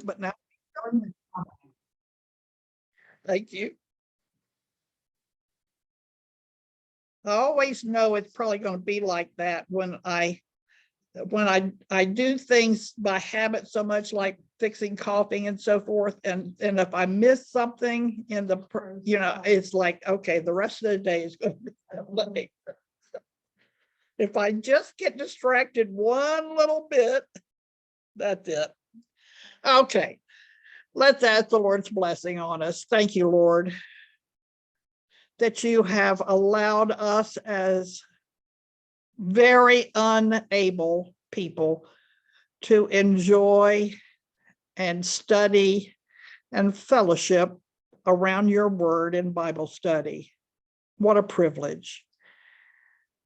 but now, thank you. I always know it's probably going to be like that when I do things by habit so much, like fixing coughing and so forth, and if I miss something in the, it's like, okay, the rest of the day is going to be, if I just get distracted one little bit, that's it. Okay, let's ask the Lord's blessing on us. Thank you, Lord, that you have allowed us as very unable people to enjoy and study and fellowship around your word and Bible study. What a privilege.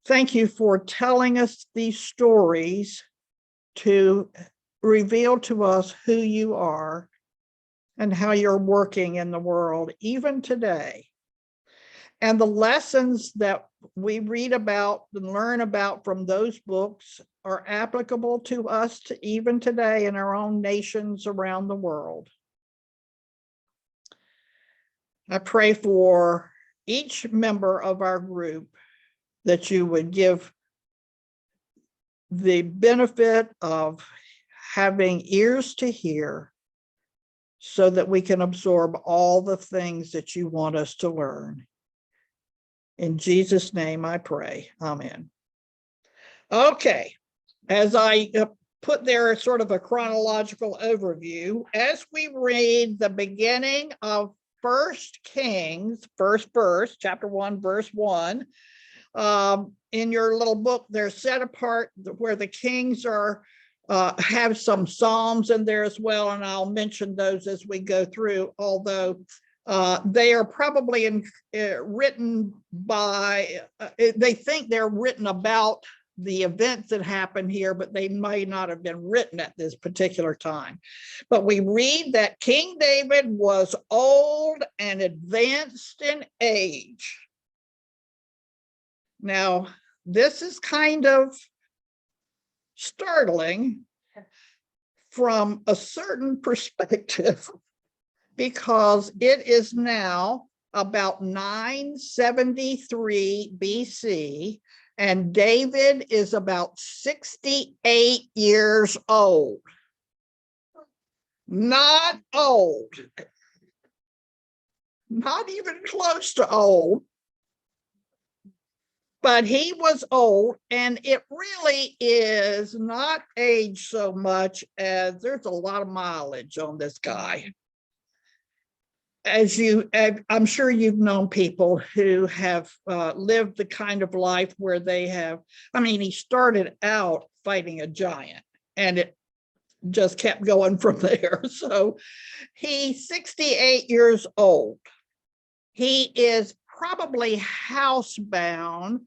Thank you for telling us these stories to reveal to us who you are and how you're working in the world, even today. And the lessons that we read about and learn about from those books are applicable to us even today in our own nations around the world. I pray for each member of our group that you would give the benefit of having ears to hear so that we can absorb all the things that you want us to learn. In Jesus' name I pray. Amen. Okay, as I put there sort of a chronological overview, as we read the beginning of 1 Kings, first verse, chapter 1, verse 1, in your little book, they're set apart where the kings are, have some psalms in there as well, and I'll mention those as we go through, although they are probably written by, they think they're written about the events that happened here, but they may not have been written at this particular time. But we read that King David was old and advanced in age. Now, this is kind of startling from a certain perspective, because it is now about 973 BC, and David is about 68 years old. Not old, not even close to old, but he was old, and it really is not age so much as there's a lot of mileage on this guy. I'm sure you've known people who have lived the kind of life where they have, he started out fighting a giant and it just kept going from there. So he's 68 years old. He is probably housebound.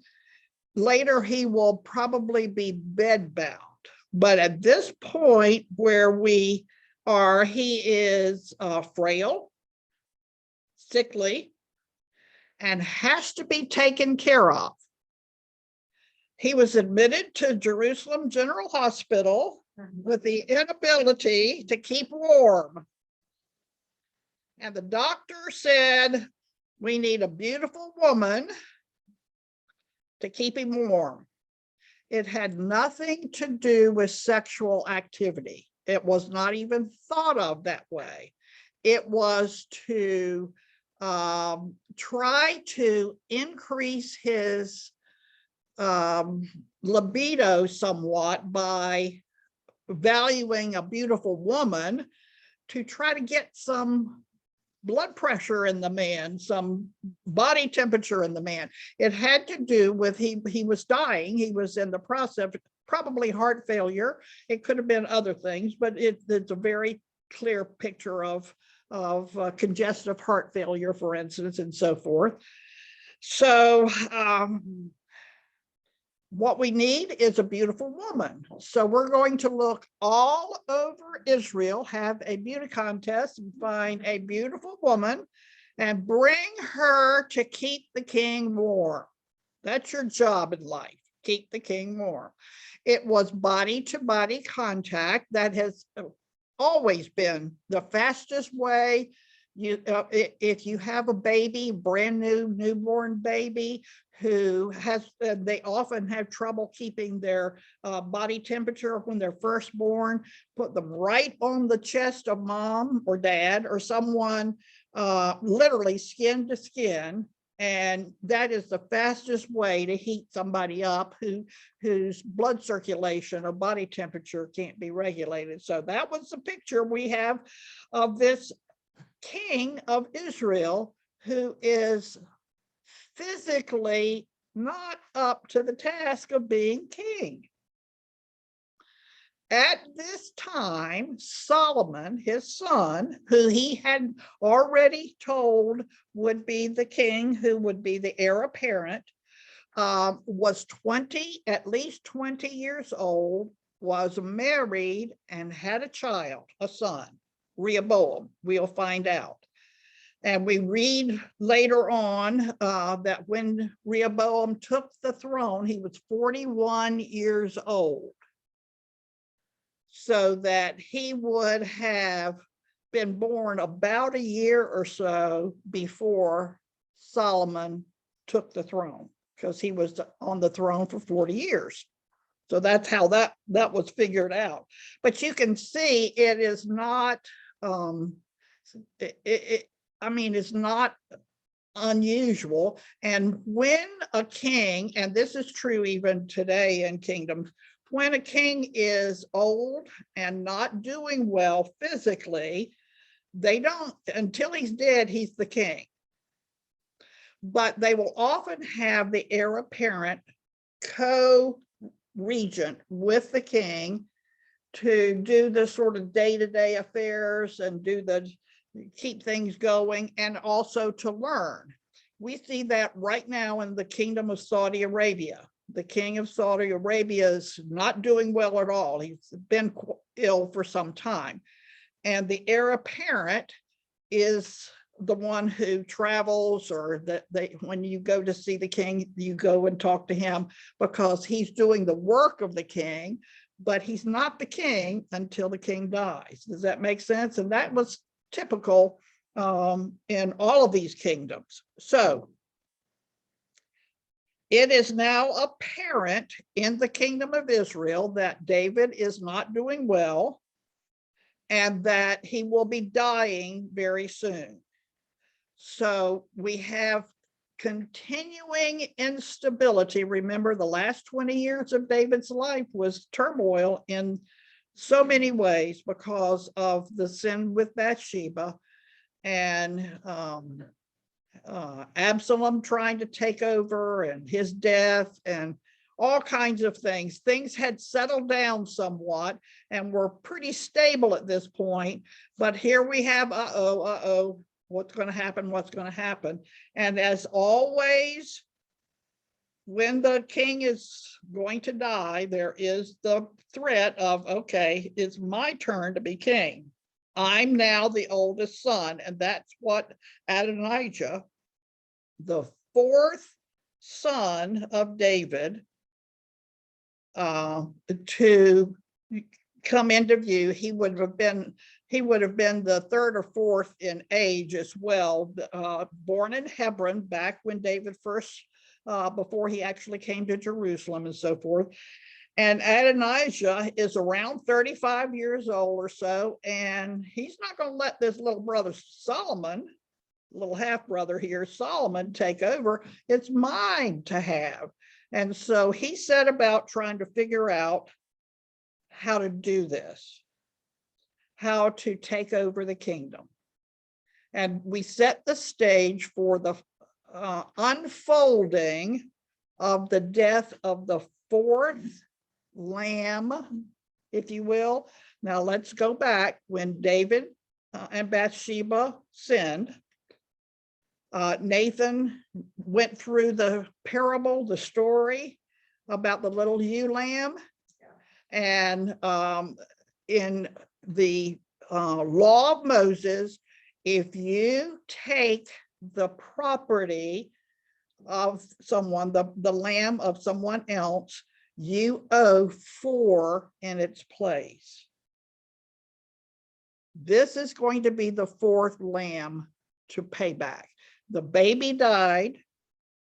Later, he will probably be bedbound. But at this point where we are, he is frail, sickly, and has to be taken care of. He was admitted to Jerusalem General Hospital with the inability to keep warm. And the doctor said, we need a beautiful woman to keep him warm. It had nothing to do with sexual activity. It was not even thought of that way. It was to try to increase his libido somewhat by valuing a beautiful woman, to try to get some blood pressure in the man, some body temperature in the man. It had to do with he was dying. He was in the process, probably heart failure. It could have been other things, but it's a very clear picture of congestive heart failure, for instance, and so forth. So what we need is a beautiful woman. So we're going to look all over Israel, have a beauty contest, and find a beautiful woman and bring her to keep the king warm. That's your job in life, keep the king warm. It was body to body contact that has always been the fastest way. If you have a baby, brand new newborn baby who has, they often have trouble keeping their body temperature when they're first born, put them right on the chest of mom or dad or someone, literally skin to skin. And that is the fastest way to heat somebody up whose blood circulation or body temperature can't be regulated. So that was the picture we have of this king of Israel who is physically not up to the task of being king. At this time, Solomon, his son, who he had already told would be the king, who would be the heir apparent, was 20, at least 20 years old, was married and had a child, a son, Rehoboam. We'll find out. And we read later on that when Rehoboam took the throne, he was 41 years old. So that he would have been born about a year or so before Solomon took the throne, because he was on the throne for 40 years. So that's how that was figured out. But you can see it is not, I mean, it's not unusual. And when a king, and this is true even today in kingdoms, when a king is old and not doing well physically, they don't, until he's dead, he's the king. But they will often have the heir apparent co-regent with the king to do the sort of day-to-day affairs and keep things going, and also to learn. We see that right now in the kingdom of Saudi Arabia. The king of Saudi Arabia is not doing well at all. He's been ill for some time. And the heir apparent is the one who travels, or when you go to see the king, you go and talk to him, because he's doing the work of the king, but he's not the king until the king dies. Does that make sense? And that was typical in all of these kingdoms. So it is now apparent in the kingdom of Israel that David is not doing well and that he will be dying very soon. So we have continuing instability. Remember, the last 20 years of David's life was turmoil in so many ways because of the sin with Bathsheba and Absalom trying to take over and his death and all kinds of things. Things had settled down somewhat and were pretty stable at this point. But here we have, what's going to happen? What's going to happen? And as always, when the king is going to die, there is the threat of, okay, it's my turn to be king. I'm now the oldest son. And that's what Adonijah, the fourth son of David, to come into view. He would have been the third or fourth in age as well, born in Hebron back when David first, before he actually came to Jerusalem and so forth. And Adonijah is around 35 years old or so, and he's not going to let this little brother Solomon, little half brother here, Solomon, take over. It's mine to have. And so he set about trying to figure out how to do this, how to take over the kingdom. And we set the stage for the unfolding of the death of the fourth lamb, if you will. Now let's go back when David and Bathsheba sinned. Nathan went through the parable, the story about the little ewe lamb. And in the law of Moses, if you take the property of someone, the lamb of someone else, you owe 4 in its place. This is going to be the fourth lamb to pay back. The baby died,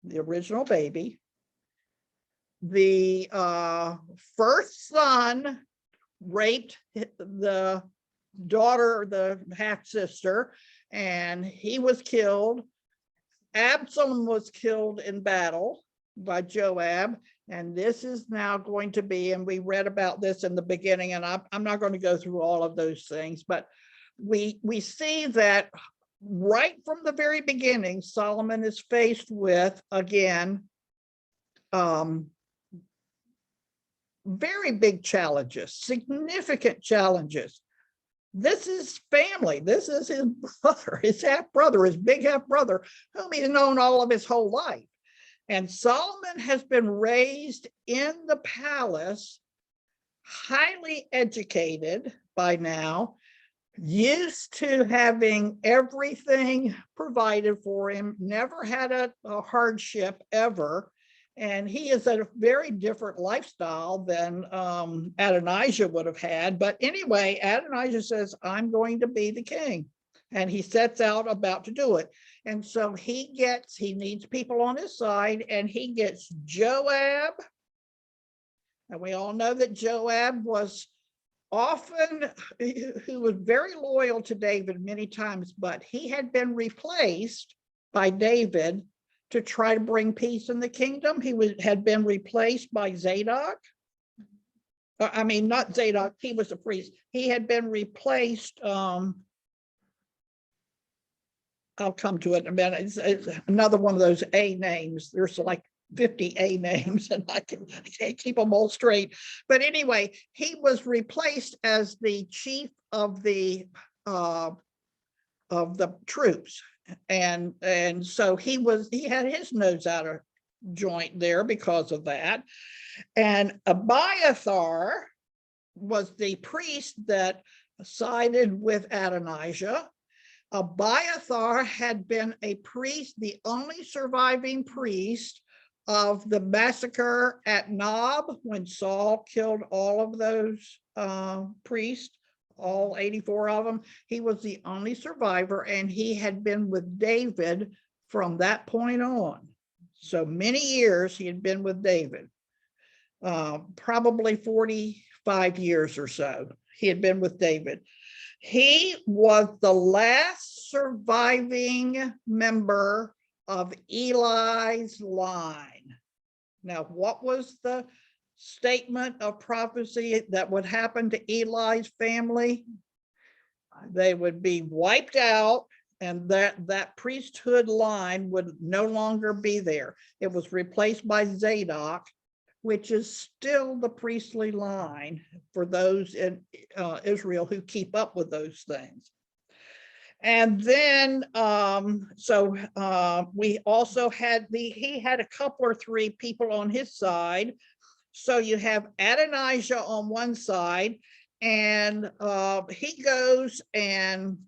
the original baby. The first son raped the daughter, the half-sister, and he was killed. Absalom was killed in battle by Joab, and this is now going to be, and we read about this in the beginning, and I'm not going to go through all of those things, but we see that right from the very beginning, Solomon is faced with, again, very big challenges, significant challenges. This is family. This is his brother, his half-brother, his big half-brother, whom he's known all of his whole life. And Solomon has been raised in the palace, highly educated by now, used to having everything provided for him, never had a hardship ever. And he is a very different lifestyle than Adonijah would have had. But anyway, Adonijah says, I'm going to be the king. And he sets out about to do it. And so he needs people on his side, and he gets Joab. And we all know that Joab was who was very loyal to David many times, but he had been replaced by David to try to bring peace in the kingdom. Had been replaced by Zadok. I mean, not Zadok, he was a priest. He had been replaced, I'll come to it in a minute. It's another one of those A names. There's like 50 A names, and I can't keep them all straight. But anyway, he was replaced as the chief of the troops. And so he had his nose out of joint there because of that. And Abiathar was the priest that sided with Adonijah. Abiathar had been a priest, the only surviving priest of the massacre at Nob, when Saul killed all of those priests, all 84 of them. He was the only survivor, and he had been with David from that point on. So many years he had been with David, probably 45 years or so he had been with David. He was the last surviving member of Eli's line. Now, what was the statement of prophecy that would happen to Eli's family? They would be wiped out, and that priesthood line would no longer be there. It was replaced by Zadok, which is still the priestly line for those in Israel who keep up with those things. And then, we also had he had a couple or three people on his side. So you have Adonijah on one side, and he goes and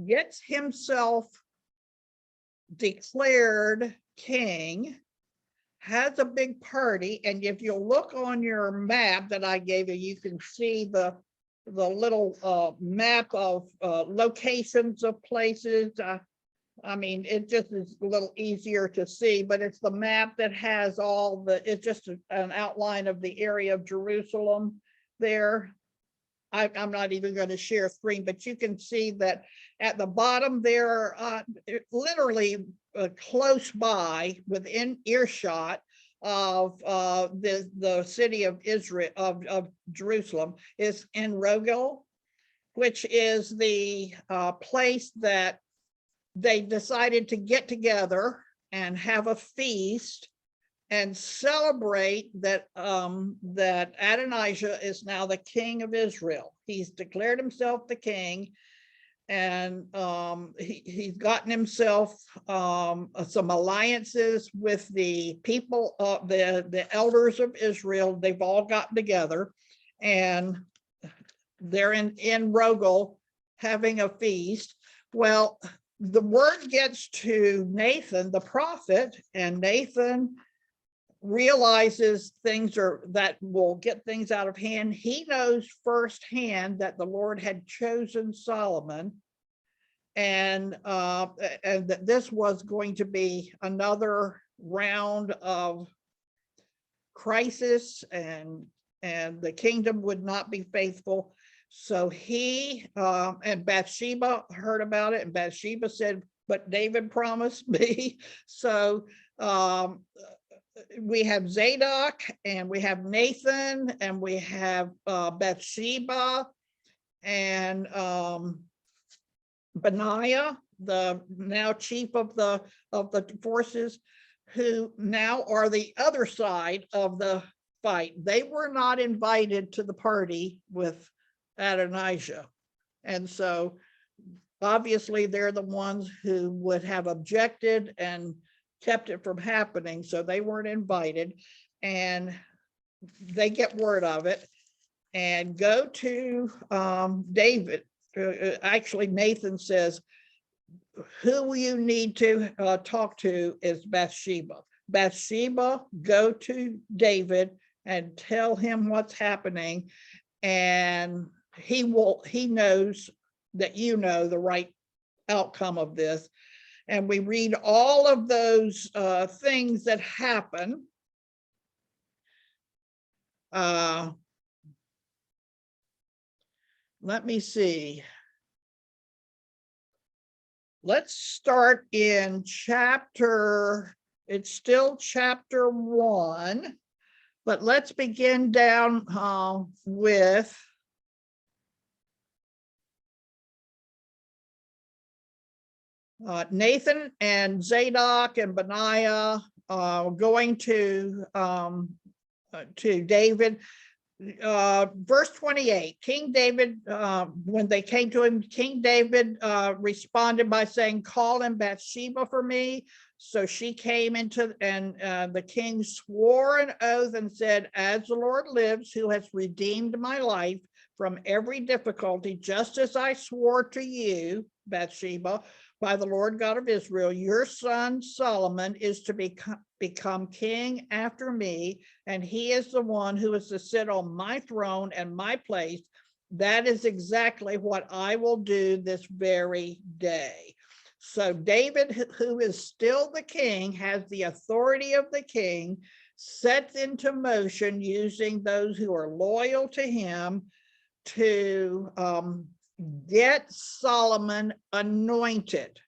gets himself declared king, has a big party. And if you look on your map that I gave you, you can see the little map of locations of places. I mean, it just is a little easier to see, but it's the map that has it's just an outline of the area of Jerusalem there. I'm not even going to share screen, but you can see that at the bottom there, literally close by, within earshot of the city of Israel, of Jerusalem, is En Rogel, which is the place that they decided to get together and have a feast and celebrate that that Adonijah is now the king of Israel. He's declared himself the king, and he's gotten himself some alliances with the people, the elders of Israel. They've all gotten together, and they're in Rogel having a feast. Well, the word gets to Nathan, the prophet, and Nathan realizes things that will get things out of hand. He knows firsthand that the Lord had chosen Solomon, and that this was going to be another round of crisis, and the kingdom would not be faithful. So he and Bathsheba heard about it, and Bathsheba said, but David promised me. So we have Zadok, and we have Nathan, and we have Bathsheba, and Benaiah, the now chief of the forces, who now are the other side of the fight. They were not invited to the party with Adonijah. And so obviously they're the ones who would have objected and kept it from happening. So they weren't invited, and they get word of it and go to David. Actually, Nathan says, who you need to talk to is Bathsheba. Bathsheba, go to David and tell him what's happening, and he knows that you know the right outcome of this. And we read all of those things that happen. Let me see. Let's start in it's still chapter 1, but let's begin down with Nathan and Zadok and Benaiah going to David. Verse 28, King David, when they came to him, King David responded by saying, call in Bathsheba for me. So she came into, and the king swore an oath and said, as the Lord lives, who has redeemed my life from every difficulty, just as I swore to you, Bathsheba, by the Lord God of Israel, your son Solomon is to become king after me, and he is the one who is to sit on my throne and my place. That is exactly what I will do this very day. So David, who is still the king, has the authority of the king, sets into motion, using those who are loyal to him, to get Solomon anointed.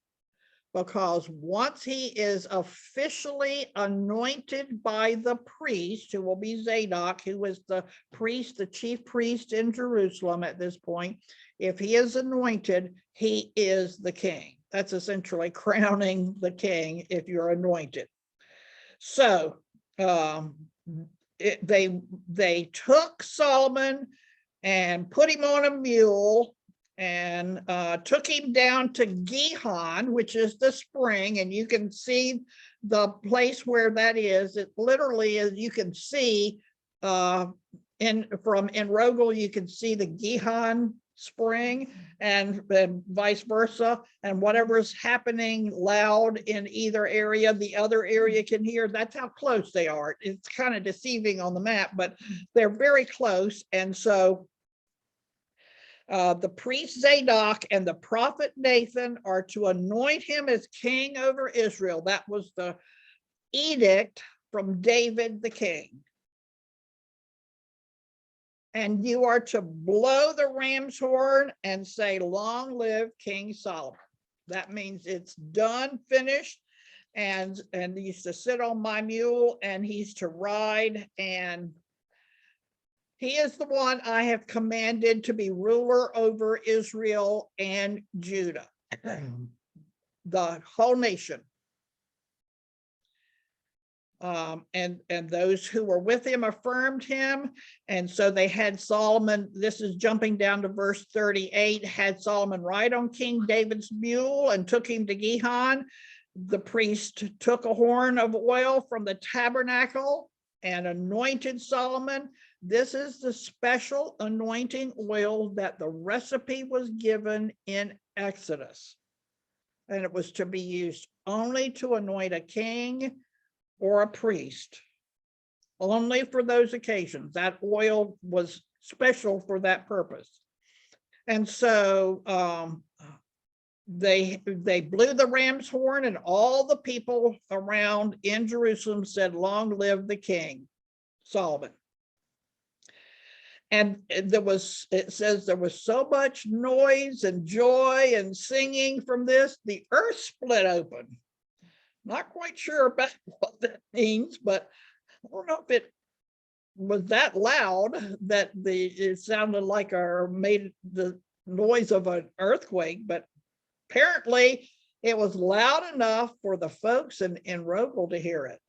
Because once he is officially anointed by the priest, who will be Zadok, who is the priest, the chief priest in Jerusalem at this point, if he is anointed, he is the king. That's essentially crowning the king if you're anointed. So they took Solomon and put him on a mule and took him down to Gihon, which is the spring, and you can see the place where that is. It literally is, you can see from Rogel, you can see the Gihon spring, and vice versa, and whatever is happening loud in either area, the other area can hear. That's how close they are. It's kind of deceiving on the map, but they're very close. And so the priest Zadok and the prophet Nathan are to anoint him as king over Israel. That was the edict from David the king. And you are to blow the ram's horn and say, long live King Solomon. That means it's done, finished, and he's to sit on my mule, and he's to ride, and he is the one I have commanded to be ruler over Israel and Judah, the whole nation. And those who were with him affirmed him. And so they had Solomon, this is jumping down to verse 38, had Solomon ride on King David's mule and took him to Gihon. The priest took a horn of oil from the tabernacle and anointed Solomon. This is the special anointing oil that the recipe was given in Exodus. And it was to be used only to anoint a king or a priest. only for those occasions. That oil was special for that purpose. And so they blew the ram's horn, and all the people around in Jerusalem said, "Long live the king, Solomon." And it says there was so much noise and joy and singing from this, the earth split open. Not quite sure about what that means, but I don't know if it was that loud that it sounded like or made the noise of an earthquake, but apparently it was loud enough for the folks in Rogel to hear it.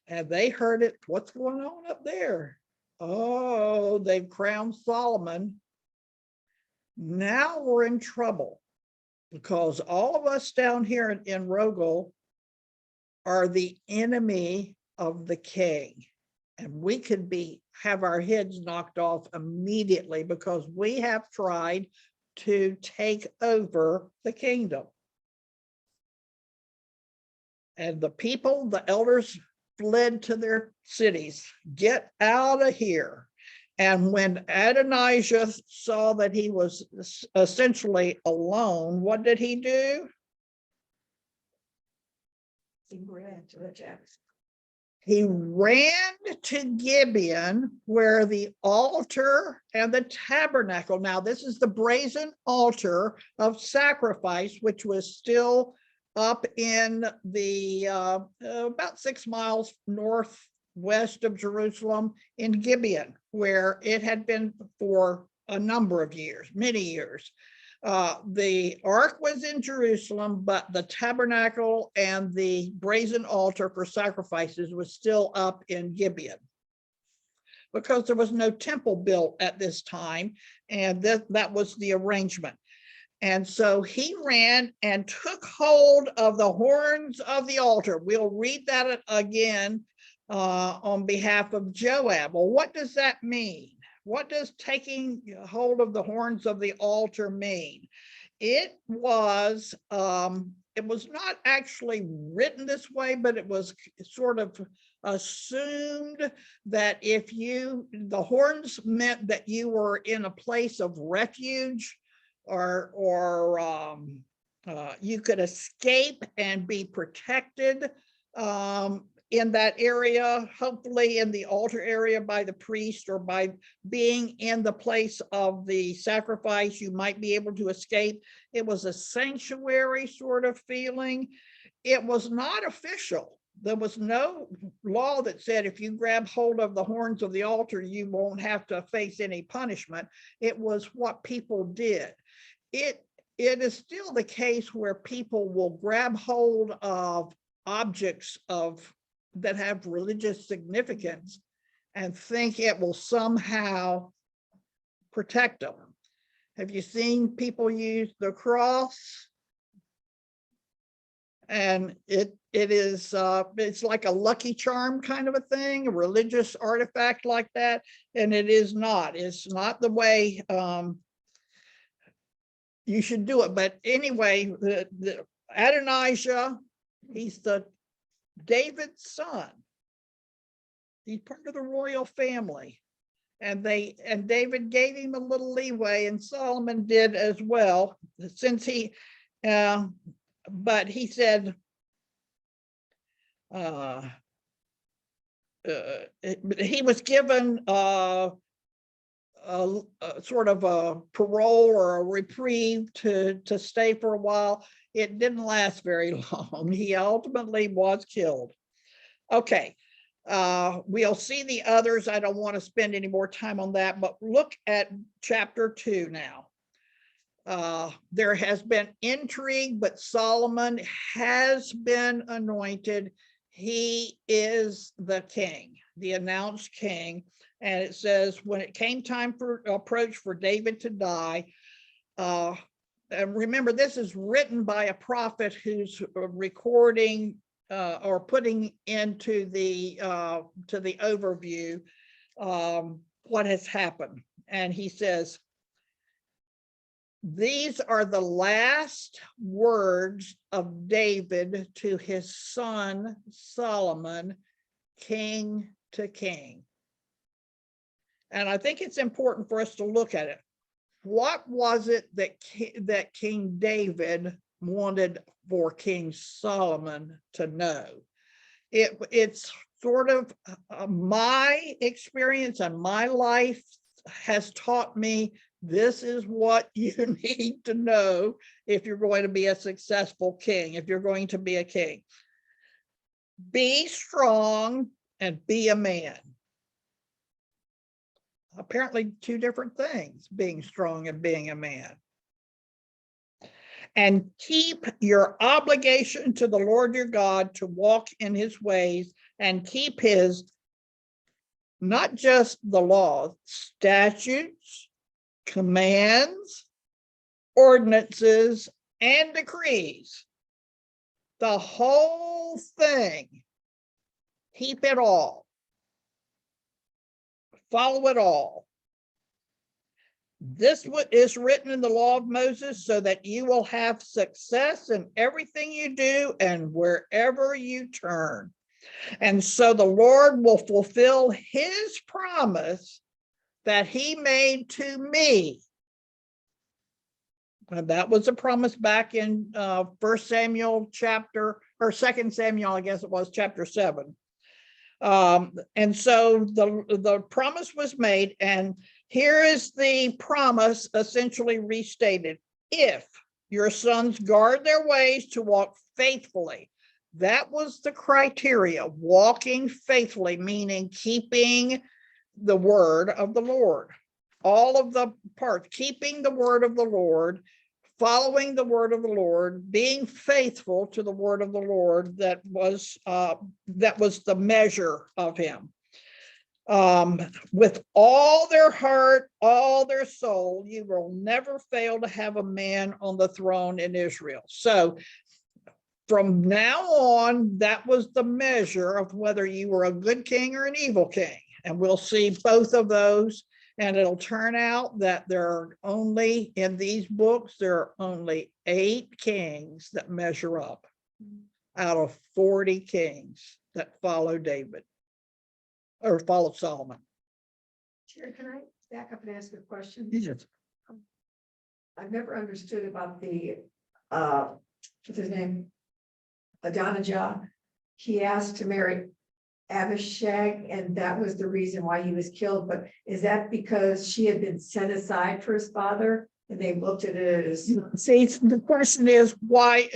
And they heard it. What's going on up there? Oh, they've crowned Solomon. Now we're in trouble, because all of us down here in Rogel are the enemy of the king. And we could have our heads knocked off immediately because we have tried to take over the kingdom. And the people, the elders, fled to their cities. Get out of here. And when Adonijah saw that he was essentially alone, what did he do? He ran to Gibeon, where the altar and the tabernacle. Now, this is the brazen altar of sacrifice, which was still up in the about 6 miles northwest of Jerusalem in Gibeon, where it had been for a number of years, many years. The ark was in Jerusalem, but the tabernacle and the brazen altar for sacrifices was still up in Gibeon, because there was no temple built at this time, and that was the arrangement. And so he ran and took hold of the horns of the altar. We'll read that again on behalf of Joab. Well, what does that mean? What does taking hold of the horns of the altar mean? It was not actually written this way, but it was sort of assumed that the horns meant that you were in a place of refuge, or you could escape and be protected in that area, hopefully in the altar area by the priest, or by being in the place of the sacrifice, you might be able to escape. It was a sanctuary sort of feeling. It was not official. There was no law that said if you grab hold of the horns of the altar, you won't have to face any punishment. It was what people did. It is still the case where people will grab hold of objects that have religious significance and think it will somehow protect them. Have you seen people use the cross? And it's like a lucky charm kind of a thing, a religious artifact like that. And it is not. It's not the way you should do it. But anyway, the Adonijah, he's David's son. He's part of the royal family, and David gave him a little leeway, and Solomon did as well, since but he said he was given a sort of a parole or a reprieve to stay for a while. It didn't last very long. He ultimately was killed. Okay, we'll see the others. I don't want to spend any more time on that, but look at chapter 2 now. There has been intrigue, but Solomon has been anointed. He is the king, the announced king. And it says, when it came time for approach for David to die, and remember, this is written by a prophet who's recording or putting into the to the overview what has happened. And he says, these are the last words of David to his son Solomon king to king. And I think it's important for us to look at it. What was it that King David wanted for King Solomon to know? It's sort of my experience and my life has taught me this is what you need to know if you're going to be a successful king, if you're going to be a king. Be strong and be a man. Apparently two different things, being strong and being a man. And keep your obligation to the Lord your God to walk in his ways and keep his, not just the laws, statutes, commands, ordinances, and decrees. The whole thing. Keep it all. Follow it all. This is written in the law of Moses so that you will have success in everything you do and wherever you turn. And so the Lord will fulfill his promise that he made to me. And that was a promise back in 1 Samuel chapter, or 2 Samuel, I guess it was, chapter 7. And so the promise was made, and here is the promise essentially restated. If your sons guard their ways to walk faithfully, that was the criteria, walking faithfully, meaning keeping the word of the Lord. All of the parts, keeping the word of the Lord, following the word of the Lord, being faithful to the word of the Lord, that was the measure of him. With all their heart, all their soul, you will never fail to have a man on the throne in Israel. So from now on, that was the measure of whether you were a good king or an evil king. And we'll see both of those. And it'll turn out that there are only, in these books, there are only 8 kings that measure up out of 40 kings that follow David or follow Solomon. Chair, can I back up and ask a question? Yes. I've never understood about the, what's his name? Adonijah. He asked to marry Abishag, and that was the reason why he was killed. But is that because she had been set aside for his father, and they looked at it as? See, the question is why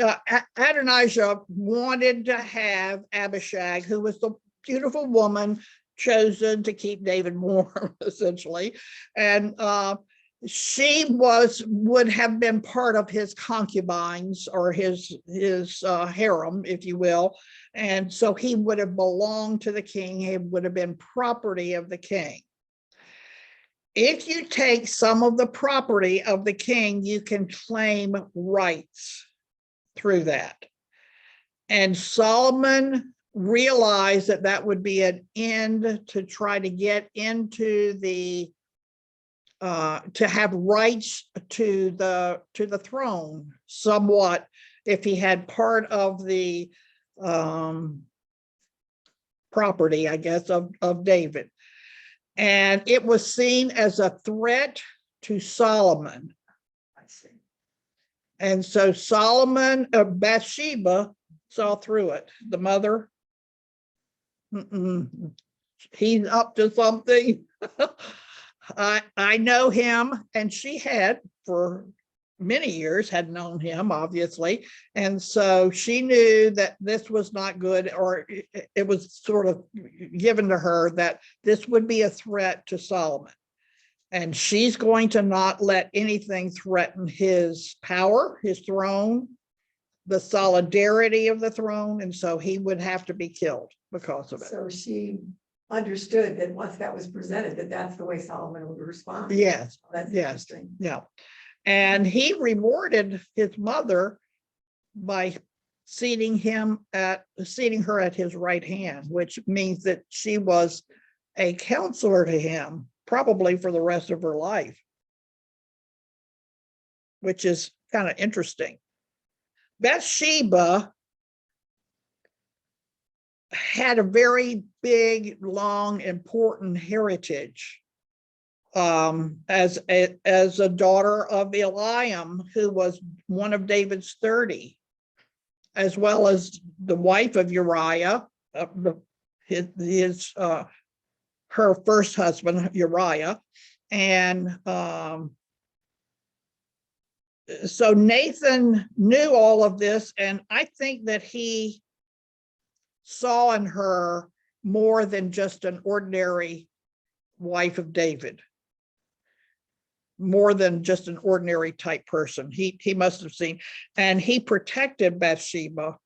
Adonijah wanted to have Abishag, who was the beautiful woman chosen to keep David warm, essentially, and she would have been part of his concubines or his harem, if you will. And so he would have belonged to the king. He would have been property of the king. If you take some of the property of the king, you can claim rights through that. And Solomon realized that that would be an end to try to get into the to have rights to the throne somewhat, if he had part of the property, I guess, of David. And it was seen as a threat to Solomon. I see. And so Solomon, Bathsheba saw through it. The mother, he's up to something. I know him, and she had for many years had known him, obviously. And so she knew that this was not good, or it was sort of given to her that this would be a threat to Solomon. And she's going to not let anything threaten his power, his throne, the solidarity of the throne. And so he would have to be killed because of it. So she understood that once that was presented, that that's the way Solomon would respond. Yes. That's Yes. interesting. Yeah. And he rewarded his mother by seating her at his right hand, which means that she was a counselor to him, probably for the rest of her life, which is kind of interesting. Bathsheba had a very big, long, important heritage as a daughter of Eliam, who was one of David's 30, as well as the wife of Uriah, her first husband, Uriah. And so Nathan knew all of this, and I think that he saw in her more than just an ordinary wife of David, more than just an ordinary type person. He must have seen, and he protected Bathsheba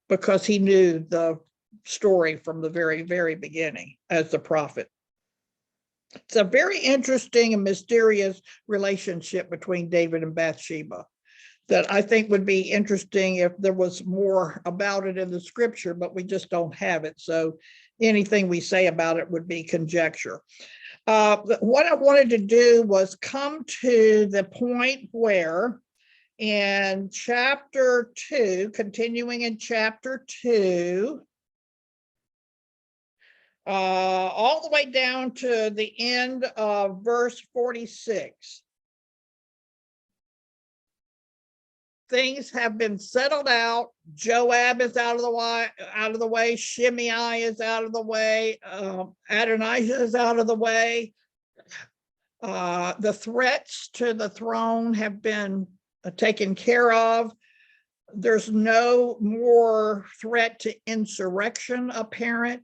because he knew the story from the very, very beginning as the prophet. It's a very interesting and mysterious relationship between David and Bathsheba that I think would be interesting if there was more about it in the scripture, but we just don't have it. So anything we say about it would be conjecture. What I wanted to do was come to the point where in chapter 2, continuing in chapter 2, all the way down to the end of verse 46. Things have been settled out. Joab is out of the way. Shimei is out of the way. Adonijah is out of the way. The threats to the throne have been taken care of. There's no more threat to insurrection apparent.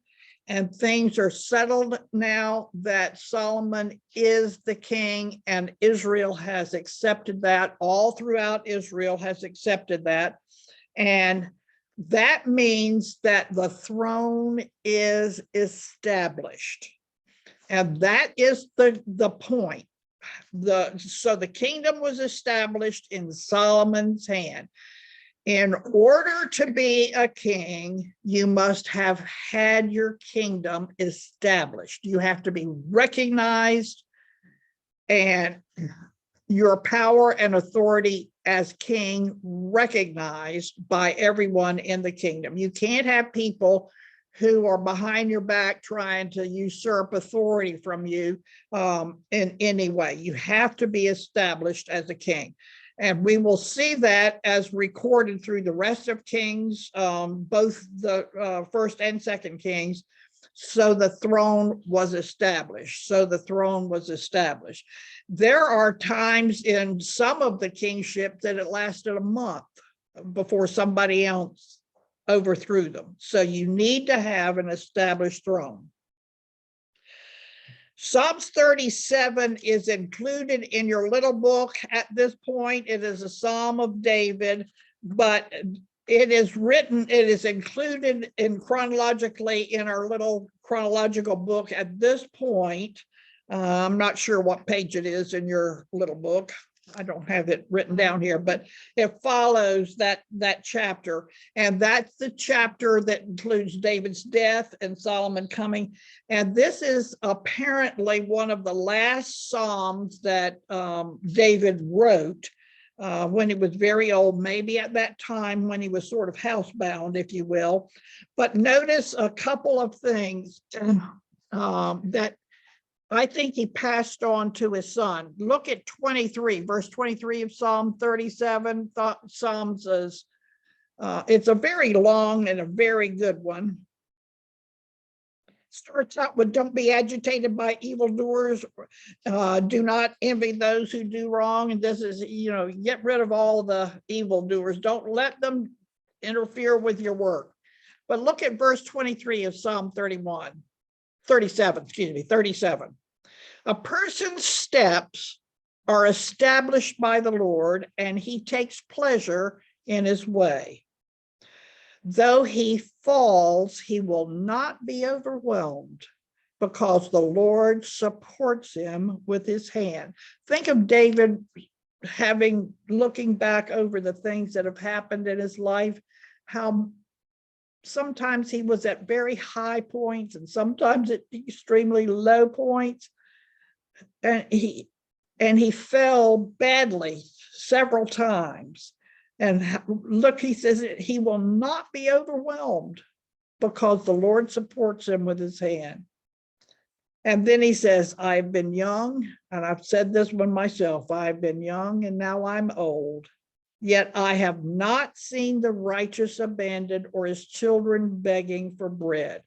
And things are settled now that Solomon is the king, and Israel has accepted that. All throughout Israel has accepted that. And that means that the throne is established. And that is the point. So the kingdom was established in Solomon's hand. In order to be a king, you must have had your kingdom established. You have to be recognized and your power and authority as king recognized by everyone in the kingdom. You can't have people who are behind your back trying to usurp authority from you in any way. You have to be established as a king. And we will see that as recorded through the rest of Kings, both the first and second Kings. So the throne was established. There are times in some of the kingship that it lasted a month before somebody else overthrew them. So you need to have an established throne. Psalms 37 is included in your little book at this point. It is a Psalm of David, but it is included in chronologically in our little chronological book at this point. I'm not sure what page it is in your little book. I don't have it written down here, but it follows that chapter. And that's the chapter that includes David's death and Solomon coming. And this is apparently one of the last Psalms that David wrote when he was very old, maybe at that time when he was sort of housebound, if you will. But notice a couple of things that I think he passed on to his son. Look at 23, verse 23 of Psalm 37. Psalms is, it's a very long and a very good one. Starts out with, don't be agitated by evildoers. Do not envy those who do wrong. And this is, get rid of all the evildoers. Don't let them interfere with your work. But look at verse 23 of Psalm 37. A person's steps are established by the Lord, and he takes pleasure in his way. Though he falls, he will not be overwhelmed, because the Lord supports him with his hand. Think of David looking back over the things that have happened in his life, how sometimes he was at very high points and sometimes at extremely low points. And he fell badly several times. And look, he says he will not be overwhelmed because the Lord supports him with his hand. And then he says, I've been young, and I've said this one myself, I've been young and now I'm old, yet I have not seen the righteous abandoned or his children begging for bread.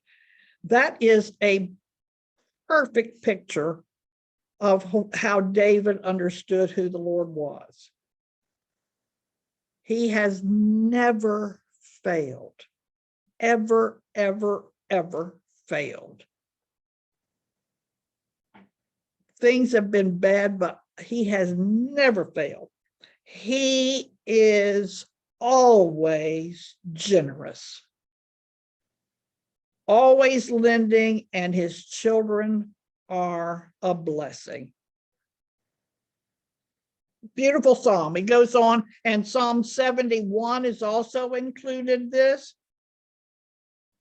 That is a perfect picture of how David understood who the Lord was. He has never failed, ever, ever, ever failed. Things have been bad, but he has never failed. He is always generous, always lending, and his children are a blessing. Beautiful psalm. He goes on, and Psalm 71 is also included this.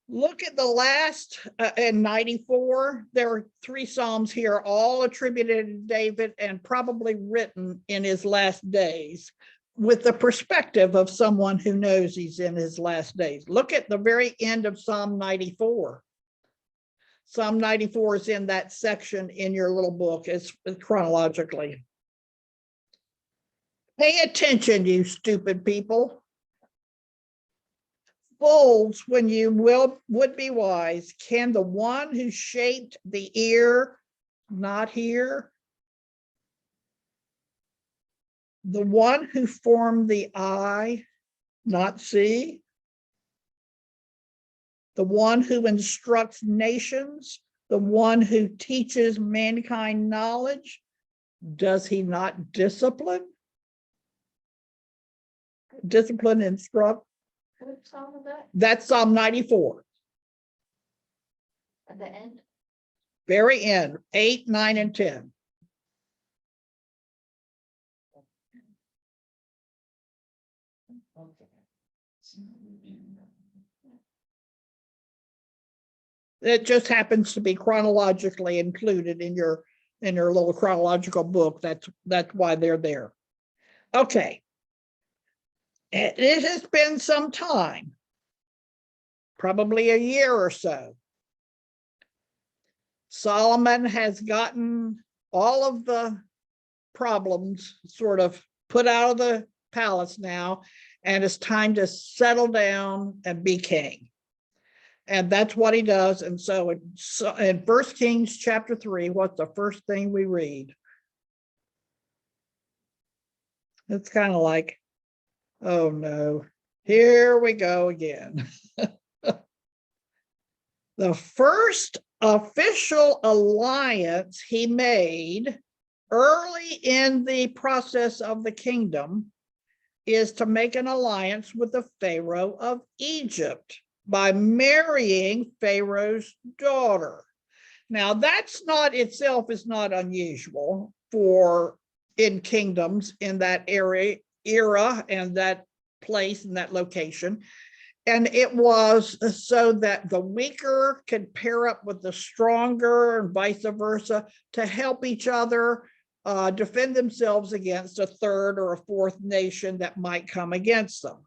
Look at the last in 94. There are 3 psalms here, all attributed to David and probably written in his last days with the perspective of someone who knows he's in his last days. Look at the very end of Psalm 94. Psalm 94 is in that section in your little book. It's chronologically. Pay attention, you stupid people. Fools, when you would be wise, can the one who shaped the ear not hear? The one who formed the eye not see? The one who instructs nations, the one who teaches mankind knowledge, does he not discipline? Discipline, instruct. What psalm is that? That's Psalm 94. At the end? Very end, 8, 9, and 10. It just happens to be chronologically included in your little chronological book. That's why they're there. Okay. It has been some time, probably a year or so. Solomon has gotten all of the problems sort of put out of the palace now, and it's time to settle down and be king. And that's what he does. And so in 1 Kings chapter 3, what's the first thing we read? It's kind of like, oh no, here we go again. The first official alliance he made early in the process of the kingdom is to make an alliance with the Pharaoh of Egypt by marrying Pharaoh's daughter. Now, that's not itself is not unusual for in kingdoms in that era and that place and that location. And it was so that the weaker could pair up with the stronger and vice versa to help each other defend themselves against a third or a fourth nation that might come against them.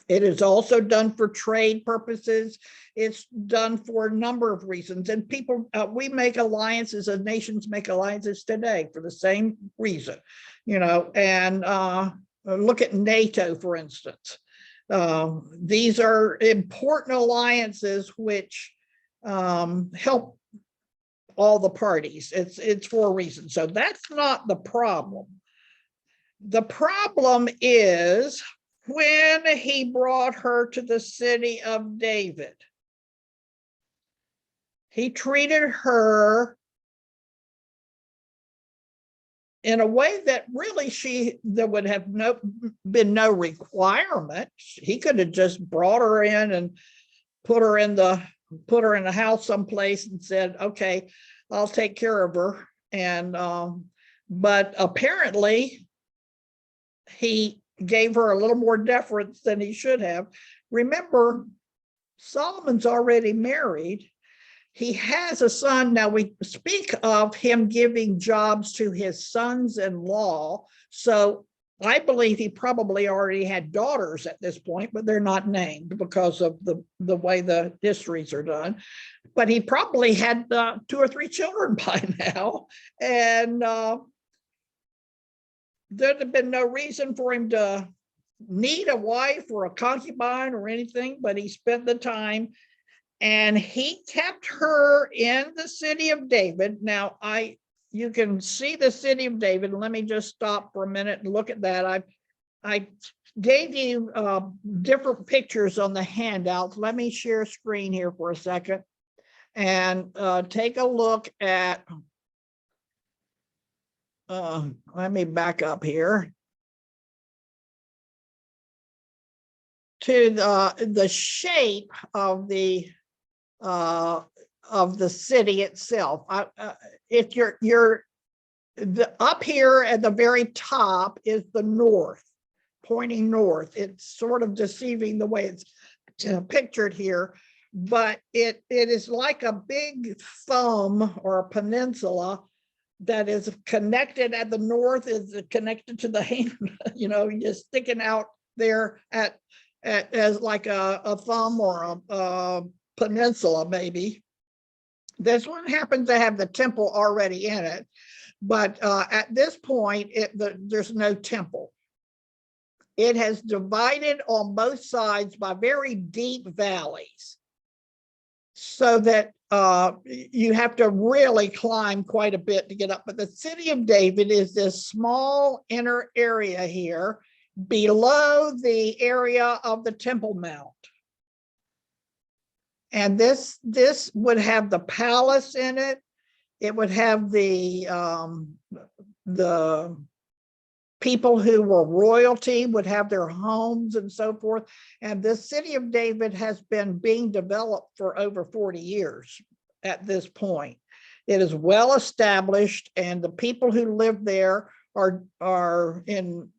It is also done for trade purposes. It's done for a number of reasons. And people, we make alliances, and nations make alliances today for the same reason, you know, and look at NATO, for instance. These are important alliances which help all the parties. It's for a reason. So that's not the problem. The problem is when he brought her to the city of David. He treated her in a way that really there would have been no requirement. He could have just brought her in and put her in the house someplace and said, okay, I'll take care of her. And but apparently he gave her a little more deference than he should have. Remember, Solomon's already married. He has a son. Now we speak of him giving jobs to his sons-in-law. So I believe he probably already had daughters at this point, but they're not named because of the way the histories are done. But he probably had 2 or 3 children by now. And there'd have been no reason for him to need a wife or a concubine or anything, but he spent the time and he kept her in the city of David. Now, you can see the city of David. Let me just stop for a minute and look at that. I gave you different pictures on the handouts. Let me share screen here for a second and take a look at, let me back up here to the shape of the city itself. If you're up here at the very top is the north, pointing north. It's sort of deceiving the way it's pictured here, but it is like a big thumb or a peninsula that is connected at the north, is connected to the hand, just sticking out there as like a thumb or a peninsula maybe. This one happens to have the temple already in it, but at this point, there's no temple. It has divided on both sides by very deep valleys, so that you have to really climb quite a bit to get up. But the city of David is this small inner area here below the area of the Temple Mount. And this would have the palace in it. It would have the people who were royalty would have their homes and so forth. And this city of David has been being developed for over 40 years at this point. It is well established, and the people who live there are in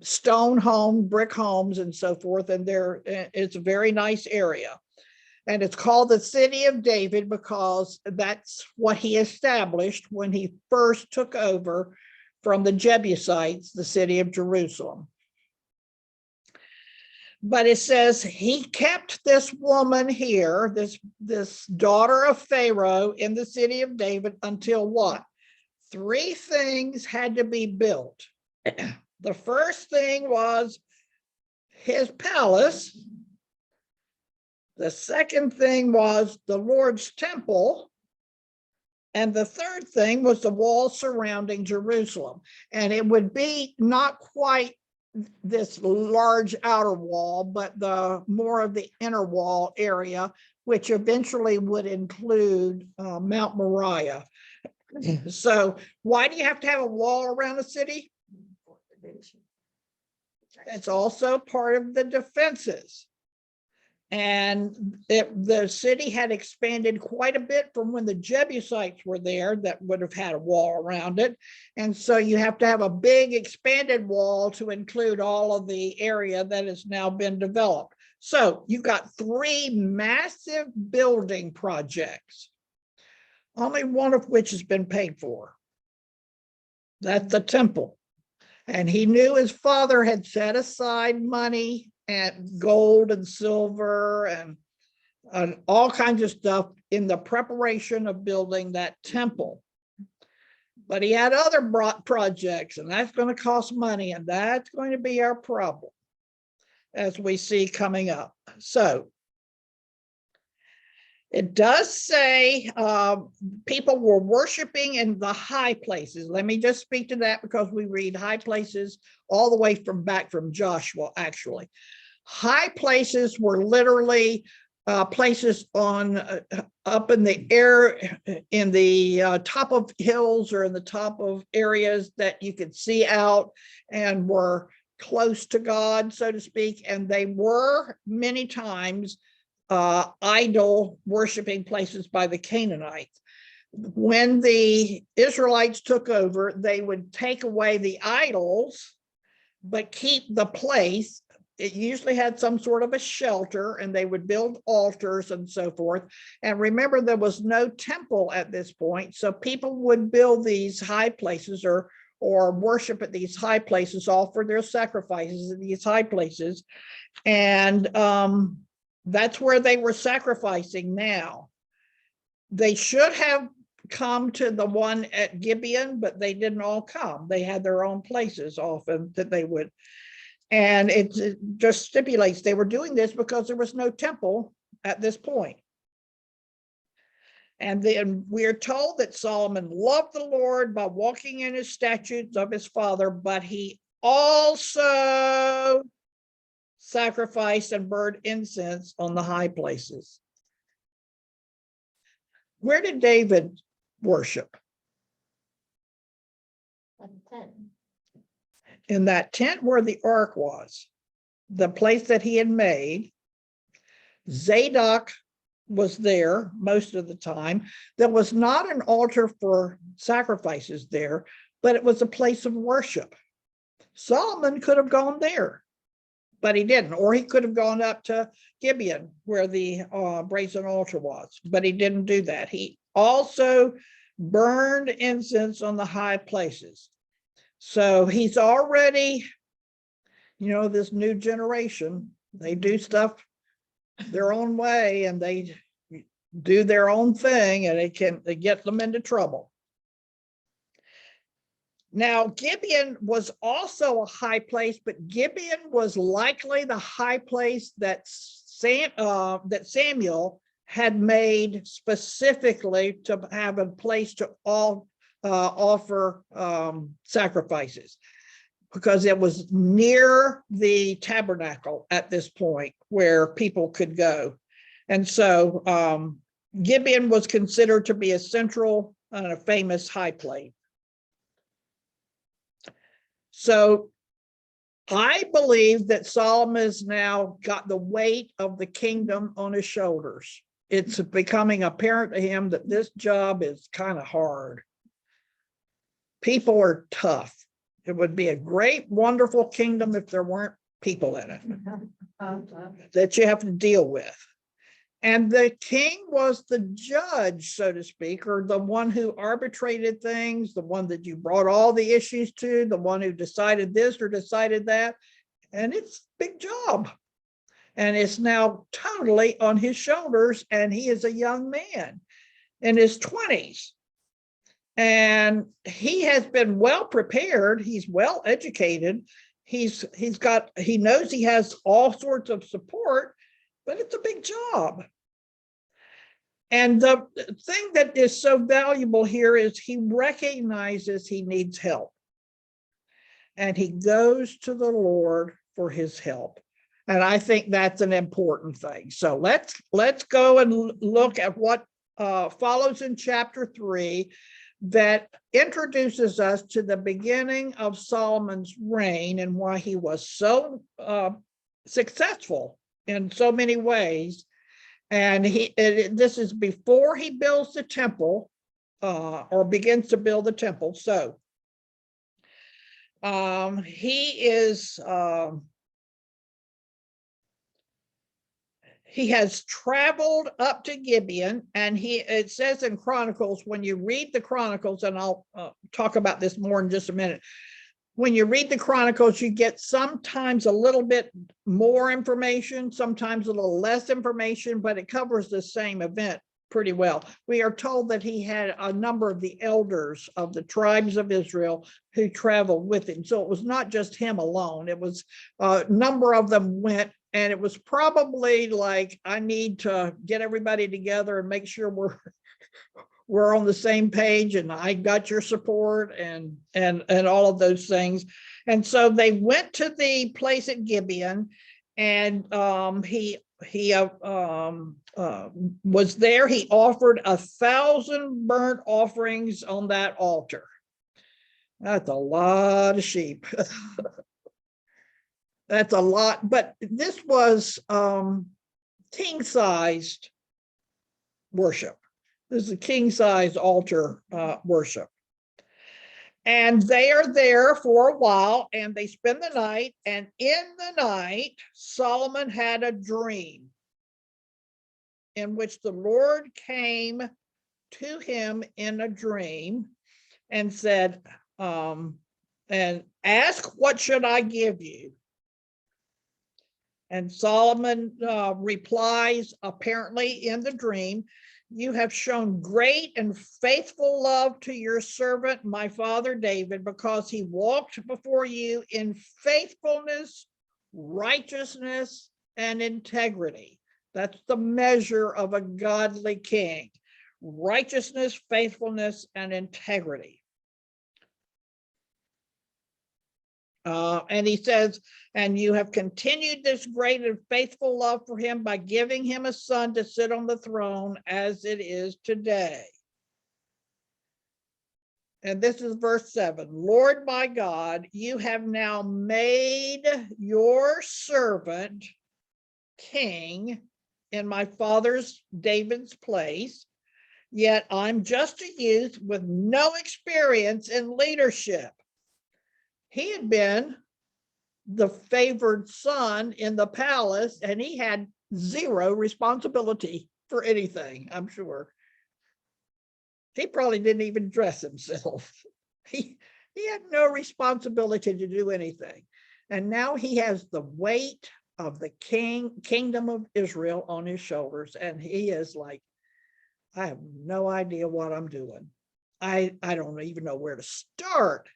stone home, brick homes and so forth. And it's a very nice area. And it's called the city of David because that's what he established when he first took over from the Jebusites, the city of Jerusalem. But it says he kept this woman here, this daughter of Pharaoh, in the city of David until what? 3 things had to be built. The first thing was his palace. The second thing was the Lord's temple. And the third thing was the wall surrounding Jerusalem. And it would be not quite this large outer wall, but the more of the inner wall area, which eventually would include Mount Moriah. So why do you have to have a wall around a city? It's also part of the defenses. And the city had expanded quite a bit from when the Jebusites were there that would have had a wall around it. And so you have to have a big expanded wall to include all of the area that has now been developed. So you've got 3 massive building projects, only one of which has been paid for. That's the temple. And he knew his father had set aside money and gold and silver and all kinds of stuff in the preparation of building that temple. But he had other projects, and that's going to cost money, and that's going to be our problem, as we see coming up. So it does say people were worshiping in the high places. Let me just speak to that because we read high places all the way back from Joshua, actually. High places were literally places up in the air, in the top of hills or in the top of areas that you could see out and were close to God, so to speak. And they were many times idol worshiping places by the Canaanites. When the Israelites took over, they would take away the idols, but keep the place. It usually had some sort of a shelter, and they would build altars and so forth. And remember, there was no temple at this point. So people would build these high places or or worship at these high places, offer their sacrifices at these high places. And that's where they were sacrificing now. They should have come to the one at Gibeon, but they didn't all come. They had their own places often that they would. And it just stipulates they were doing this because there was no temple at this point. And then we are told that Solomon loved the Lord by walking in his statutes of his father, but he also sacrificed and burned incense on the high places. Where did David worship? Like 10. In that tent where the ark was, the place that he had made. Zadok was there most of the time. There was not an altar for sacrifices there, but it was a place of worship. Solomon could have gone there, but he didn't. Or he could have gone up to Gibeon where the brazen altar was, but he didn't do that. He also burned incense on the high places. So he's already, this new generation, they do stuff their own way and they do their own thing, and they get them into trouble. Now, Gibeon was also a high place, but Gibeon was likely the high place that Samuel had made specifically to have a place to offer sacrifices, because it was near the tabernacle at this point where people could go. And so Gibeon was considered to be a central and a famous high place. So I believe that Solomon has now got the weight of the kingdom on his shoulders. It's becoming apparent to him that this job is kind of hard. People are tough. It would be a great, wonderful kingdom if there weren't people in it that you have to deal with. And the king was the judge, so to speak, or the one who arbitrated things, the one that you brought all the issues to, the one who decided this or decided that. And it's a big job. And it's now totally on his shoulders. And he is a young man in his 20s. And he has been well prepared. He's well educated. He knows he has all sorts of support, but it's a big job. And the thing that is so valuable here is he recognizes he needs help. And he goes to the Lord for his help. And I think that's an important thing. So let's go and look at what follows in chapter 3 that introduces us to the beginning of Solomon's reign and why he was so successful in so many ways. And this is before he builds the temple or begins to build the temple. So he has traveled up to Gibeon, and it says in Chronicles, when you read the Chronicles, and I'll talk about this more in just a minute. When you read the Chronicles, you get sometimes a little bit more information, sometimes a little less information, but it covers the same event pretty well. We are told that he had a number of the elders of the tribes of Israel who traveled with him. So it was not just him alone. It was a number of them went, and it was probably like, I need to get everybody together and make sure we're on the same page, and I got your support and all of those things. And so they went to the place at Gibeon, and he was there. He offered 1,000 burnt offerings on that altar. That's a lot of sheep. That's a lot, but this was king-sized worship. This is a king-size altar worship. And they are there for a while, and they spend the night. And in the night, Solomon had a dream in which the Lord came to him in a dream and said, and ask, what should I give you? And Solomon replies, apparently in the dream, you have shown great and faithful love to your servant, my father David, because he walked before you in faithfulness, righteousness, and integrity. That's the measure of a godly king: righteousness, faithfulness, and integrity. And he says, and you have continued this great and faithful love for him by giving him a son to sit on the throne as it is today. And this is verse 7. Lord my God, you have now made your servant king in my father's David's place, yet I'm just a youth with no experience in leadership. He had been the favored son in the palace, and he had zero responsibility for anything, I'm sure. He probably didn't even dress himself. He had no responsibility to do anything. And now he has the weight of the kingdom of Israel on his shoulders. And he is like, I have no idea what I'm doing. I don't even know where to start.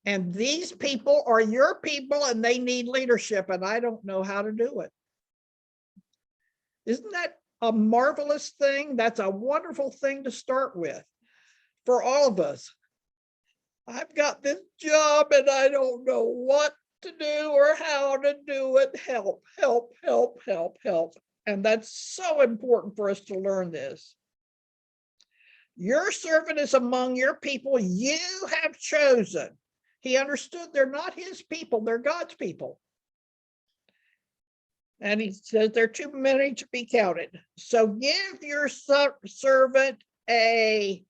And these people are your people, and they need leadership, and I don't know how to do it. Isn't that a marvelous thing? That's a wonderful thing to start with for all of us. I've got this job and I don't know what to do or how to do it. Help, help, help, help, help. And that's so important for us to learn this. Your servant is among your people you have chosen. He understood they're not his people, they're God's people. And he says they're too many to be counted. So give your servant a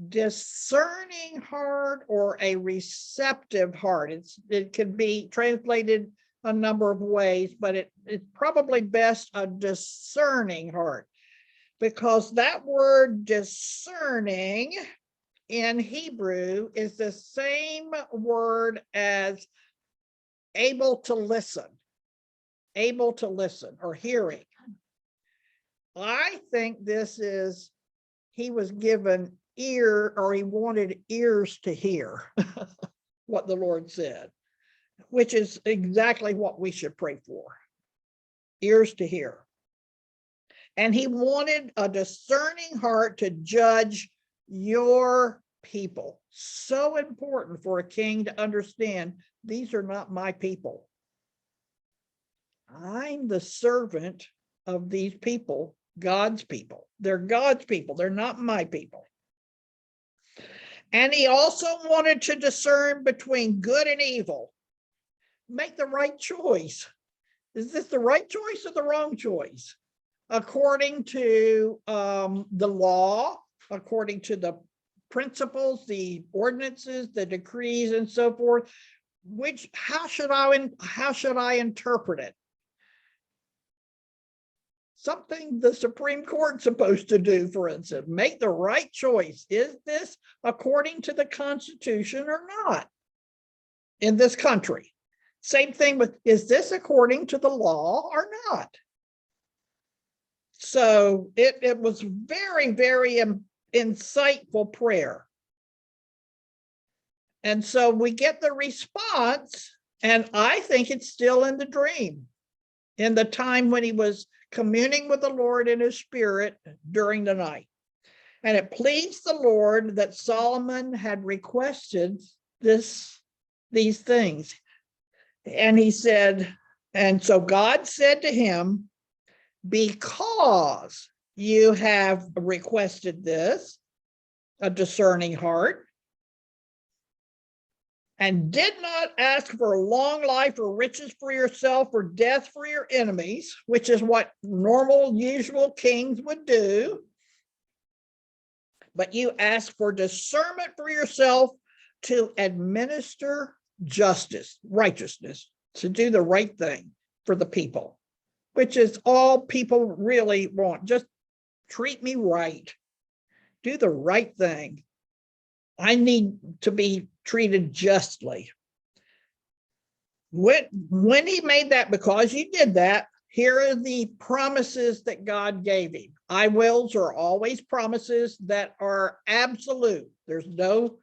discerning heart or a receptive heart. It can be translated a number of ways, but it's probably best a discerning heart, because that word discerning in Hebrew is the same word as able to listen or hearing. I think this is, he was given ear, or he wanted ears to hear what the Lord said, which is exactly what we should pray for, ears to hear. And he wanted a discerning heart to judge your people. So important for a king to understand, these are not my people. I'm the servant of these people, God's people. They're God's people. They're not my people. And he also wanted to discern between good and evil. Make the right choice. Is this the right choice or the wrong choice? According to the law, according to the principles, the ordinances, the decrees, and so forth, how should I interpret it? Something the Supreme Court's supposed to do, for instance, make the right choice. Is this according to the Constitution or not in this country? Same thing with, is this according to the law or not? So it was very, very insightful prayer. And so we get the response, and I think it's still in the dream, in the time when he was communing with the Lord in his spirit during the night. And it pleased the Lord that Solomon had requested these things. And he said, and so God said to him, because you have requested this, a discerning heart, and did not ask for long life or riches for yourself or death for your enemies, which is what normal, usual kings would do, but you ask for discernment for yourself to administer justice, righteousness, to do the right thing for the people, which is all people really want. Just treat me right. Do the right thing. I need to be treated justly. When he made that, because you did that, here are the promises that God gave him. I wills are always promises that are absolute. There's no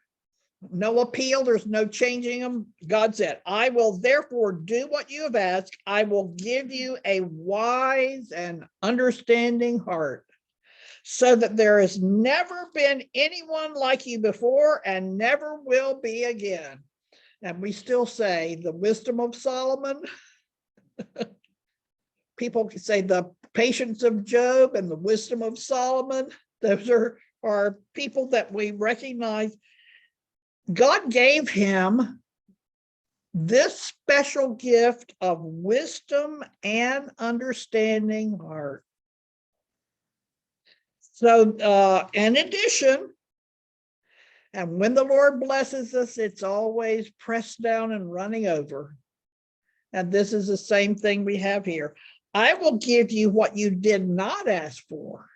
appeal. There's no changing them. God said, I will therefore do what you have asked. I will give you a wise and understanding heart, so that there has never been anyone like you before and never will be again. And we still say the wisdom of Solomon. People say the patience of Job and the wisdom of Solomon. Those are people that we recognize. God gave him this special gift of wisdom and understanding heart. So, in addition, and when the Lord blesses us, it's always pressed down and running over. And this is the same thing we have here. I will give you what you did not ask for,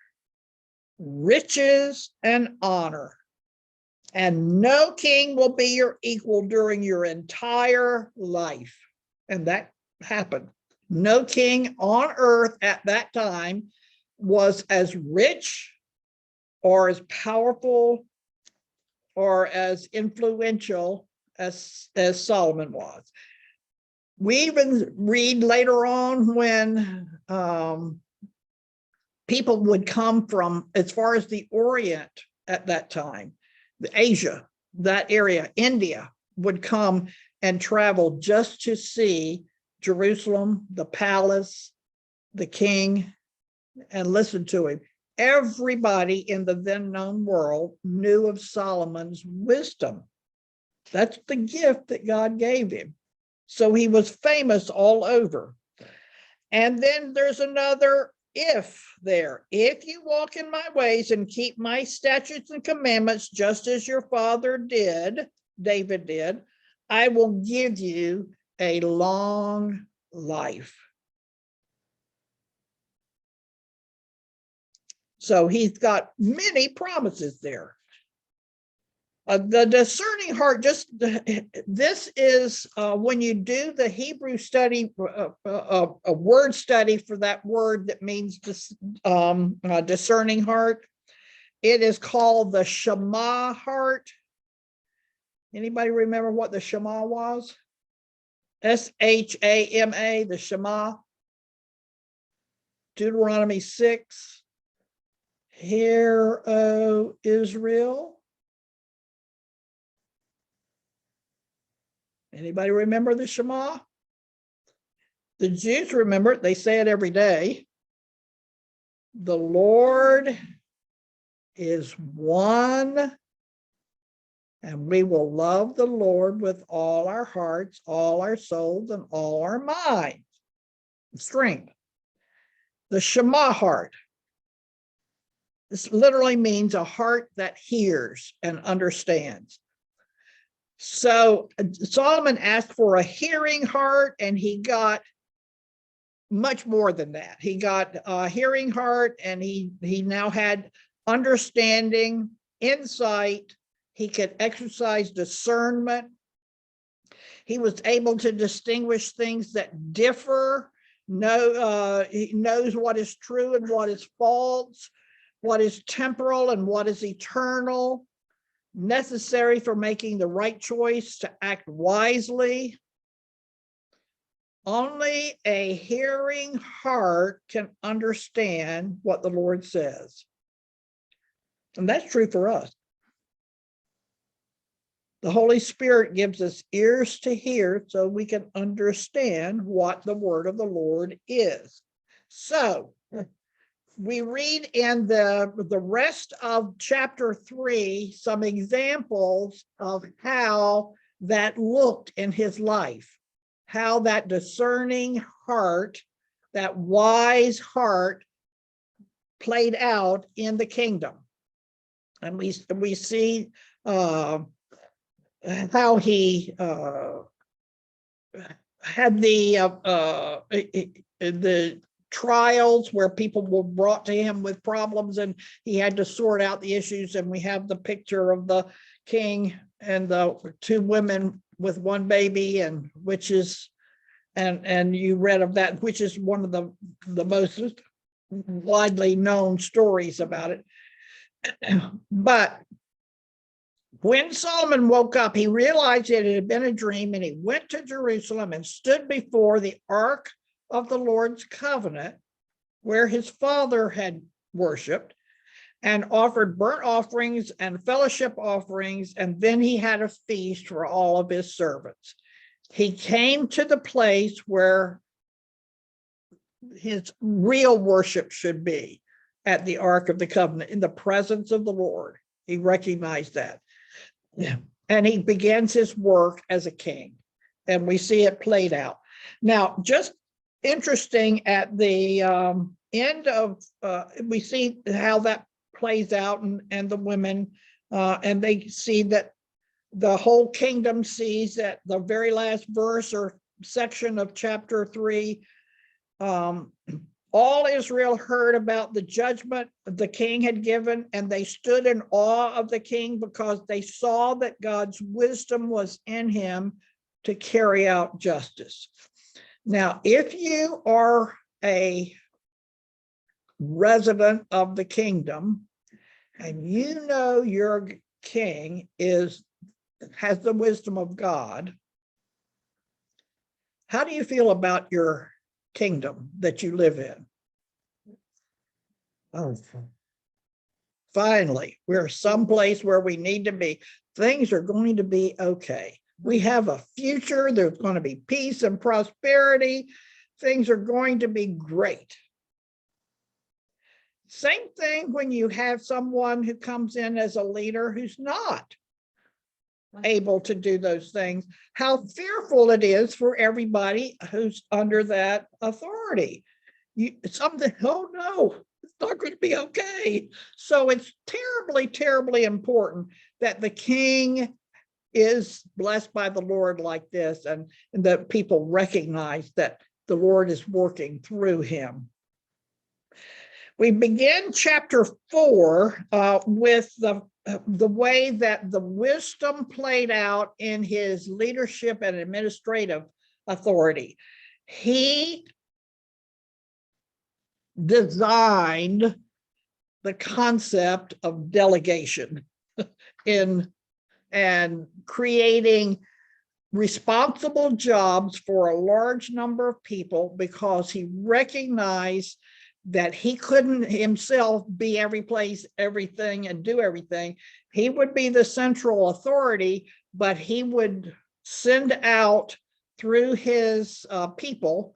riches and honor. And no king will be your equal during your entire life. And that happened. No king on earth at that time was as rich or as powerful or as influential as Solomon was. We even read later on when people would come from as far as the Orient at that time, Asia, that area, India, would come and travel just to see Jerusalem, the palace, the king, and listen to him. Everybody in the then known world knew of Solomon's wisdom. That's the gift that God gave him. So he was famous all over. And then there's another if there. If you walk in my ways and keep my statutes and commandments, just as your father did, David did, I will give you a long life. So he's got many promises there. The discerning heart, this is when you do the Hebrew study, a word study for that word that means discerning heart. It is called the Shema heart. Anybody remember what the Shema was? Shama, the Shema. Deuteronomy 6. Hear, O Israel. Anybody remember the Shema? The Jews remember it. They say it every day. The Lord is one, and we will love the Lord with all our hearts, all our souls, and all our minds. Strength. The Shema heart. This literally means a heart that hears and understands. So Solomon asked for a hearing heart, and he got much more than that. He got a hearing heart, and he now had understanding, insight. He could exercise discernment. He was able to distinguish things that differ. He knows what is true and what is false, what is temporal and what is eternal, necessary for making the right choice to act wisely. Only a hearing heart can understand what the Lord says. And that's true for us. The Holy Spirit gives us ears to hear so we can understand what the word of the Lord is. So we read in the rest of chapter 3 some examples of how that looked in his life, how that discerning heart, that wise heart played out in the kingdom. And we see how he had the trials where people were brought to him with problems, and he had to sort out the issues. And we have the picture of the king and the two women with one baby, and which is and you read of that, which is one of the most widely known stories about it. But when Solomon woke up, he realized it had been a dream, and he went to Jerusalem and stood before the ark of the Lord's covenant, where his father had worshiped, and offered burnt offerings and fellowship offerings, and then he had a feast for all of his servants. He came to the place where his real worship should be, at the Ark of the Covenant, in the presence of the Lord. He recognized that. Yeah. And he begins his work as a king, and we see it played out. Now, just interesting, at the end of, we see how that plays out, and the women, and they see that the whole kingdom sees that the very last verse or section of chapter 3, all Israel heard about the judgment the king had given, and they stood in awe of the king because they saw that God's wisdom was in him to carry out justice. Now, if you are a resident of the kingdom and you know your king has the wisdom of God, how do you feel about your kingdom that you live in? Oh, finally, we're someplace where we need to be. Things are going to be okay. We have a future. There's going to be peace and prosperity. Things are going to be great. Same thing when you have someone who comes in as a leader who's not able to do those things. How fearful it is for everybody who's under that authority. Something, oh no, it's not going to be okay. So it's terribly, terribly important that the king is blessed by the Lord like this, and that people recognize that the Lord is working through him. We begin chapter 4 with the way that the wisdom played out in his leadership and administrative authority. He designed the concept of delegation and creating responsible jobs for a large number of people, because he recognized that he couldn't himself be every place, everything, and do everything. He would be the central authority, but he would send out through his people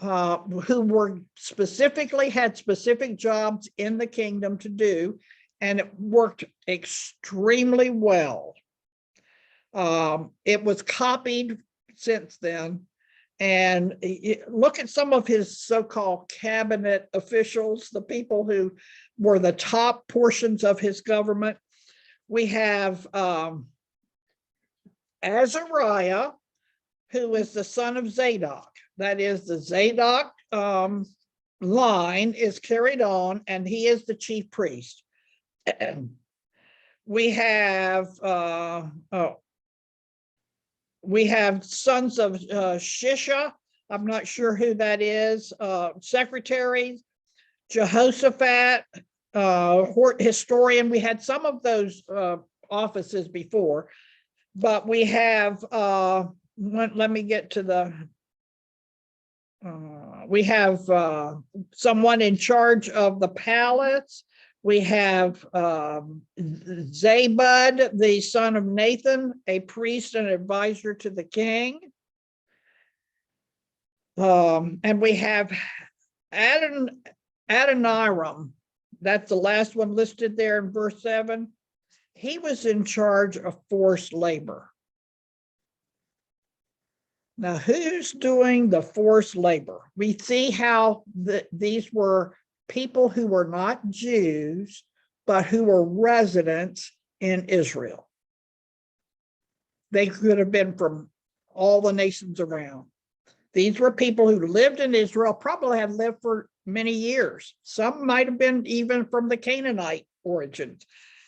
who were had specific jobs in the kingdom to do, and it worked extremely well. It was copied since then. And look at some of his so-called cabinet officials, the people who were the top portions of his government. We have Azariah, who is the son of Zadok. That is, the Zadok line is carried on, and he is the chief priest. We have sons of Shisha. I'm not sure who that is. Secretaries, Jehoshaphat, historian. We had some of those offices before, but we have, let me get to the, we have someone in charge of the palace. We have Zabud, the son of Nathan, a priest and advisor to the king. And we have Adoniram, that's the last one listed there in verse 7. He was in charge of forced labor. Now, who's doing the forced labor? We see how these were people who were not Jews, but who were residents in Israel. They could have been from all the nations around. These were people who lived in Israel, probably had lived for many years. Some might have been even from the Canaanite origins.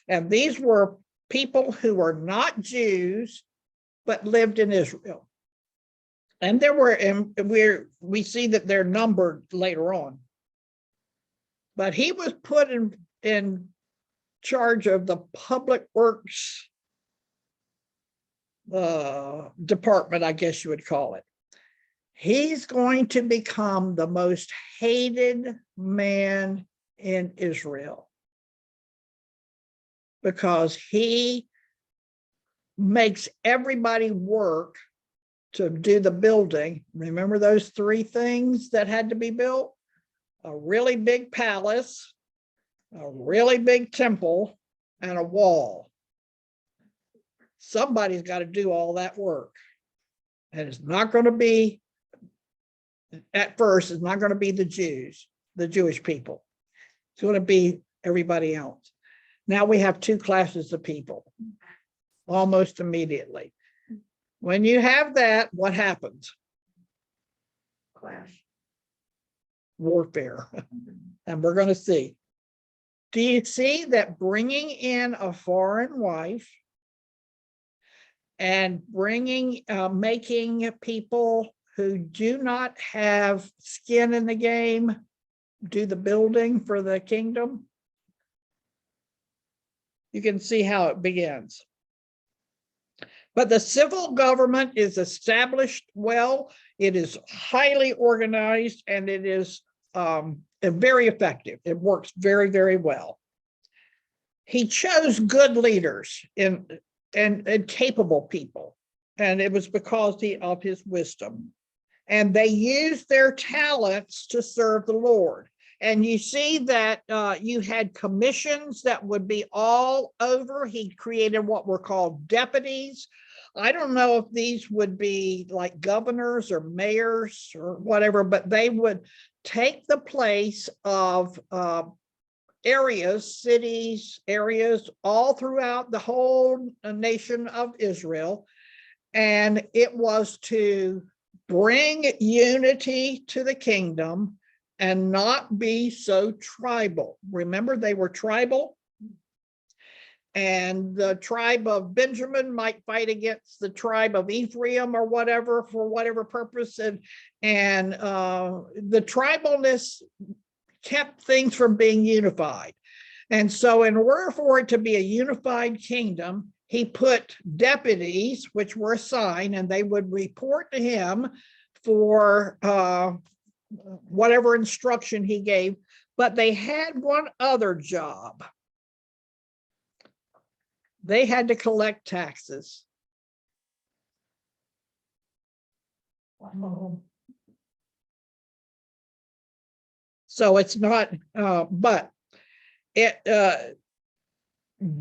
And these were people who were not Jews, but lived in Israel. And there were, and we see that they're numbered later on. But he was put in charge of the public works department, I guess you would call it. He's going to become the most hated man in Israel because he makes everybody work to do the building. Remember those three things that had to be built? A really big palace, a really big temple, and a wall. Somebody's got to do all that work. And it's not going to be, at first, it's not going to be the Jews, the Jewish people. It's going to be everybody else. Now we have two classes of people almost immediately. When you have that, what happens? Clash. Warfare. And we're going to see. Do you see that bringing in a foreign wife and making people who do not have skin in the game do the building for the kingdom? You can see how it begins. But the civil government is established well. It is highly organized, and it is very effective. It works very, very well. He chose good leaders and capable people, and it was because of his wisdom. And they used their talents to serve the Lord. And you see that you had commissions that would be all over. He created what were called deputies. I don't know if these would be like governors or mayors or whatever, but they would take the place of areas, cities, areas all throughout the whole nation of Israel. And it was to bring unity to the kingdom and not be so tribal. Remember, they were tribal. And the tribe of Benjamin might fight against the tribe of Ephraim or whatever, for whatever purpose. And the tribalness kept things from being unified. And so in order for it to be a unified kingdom, he put deputies, which were assigned, and they would report to him for whatever instruction he gave. But they had one other job. They had to collect taxes. Wow. So it's not, but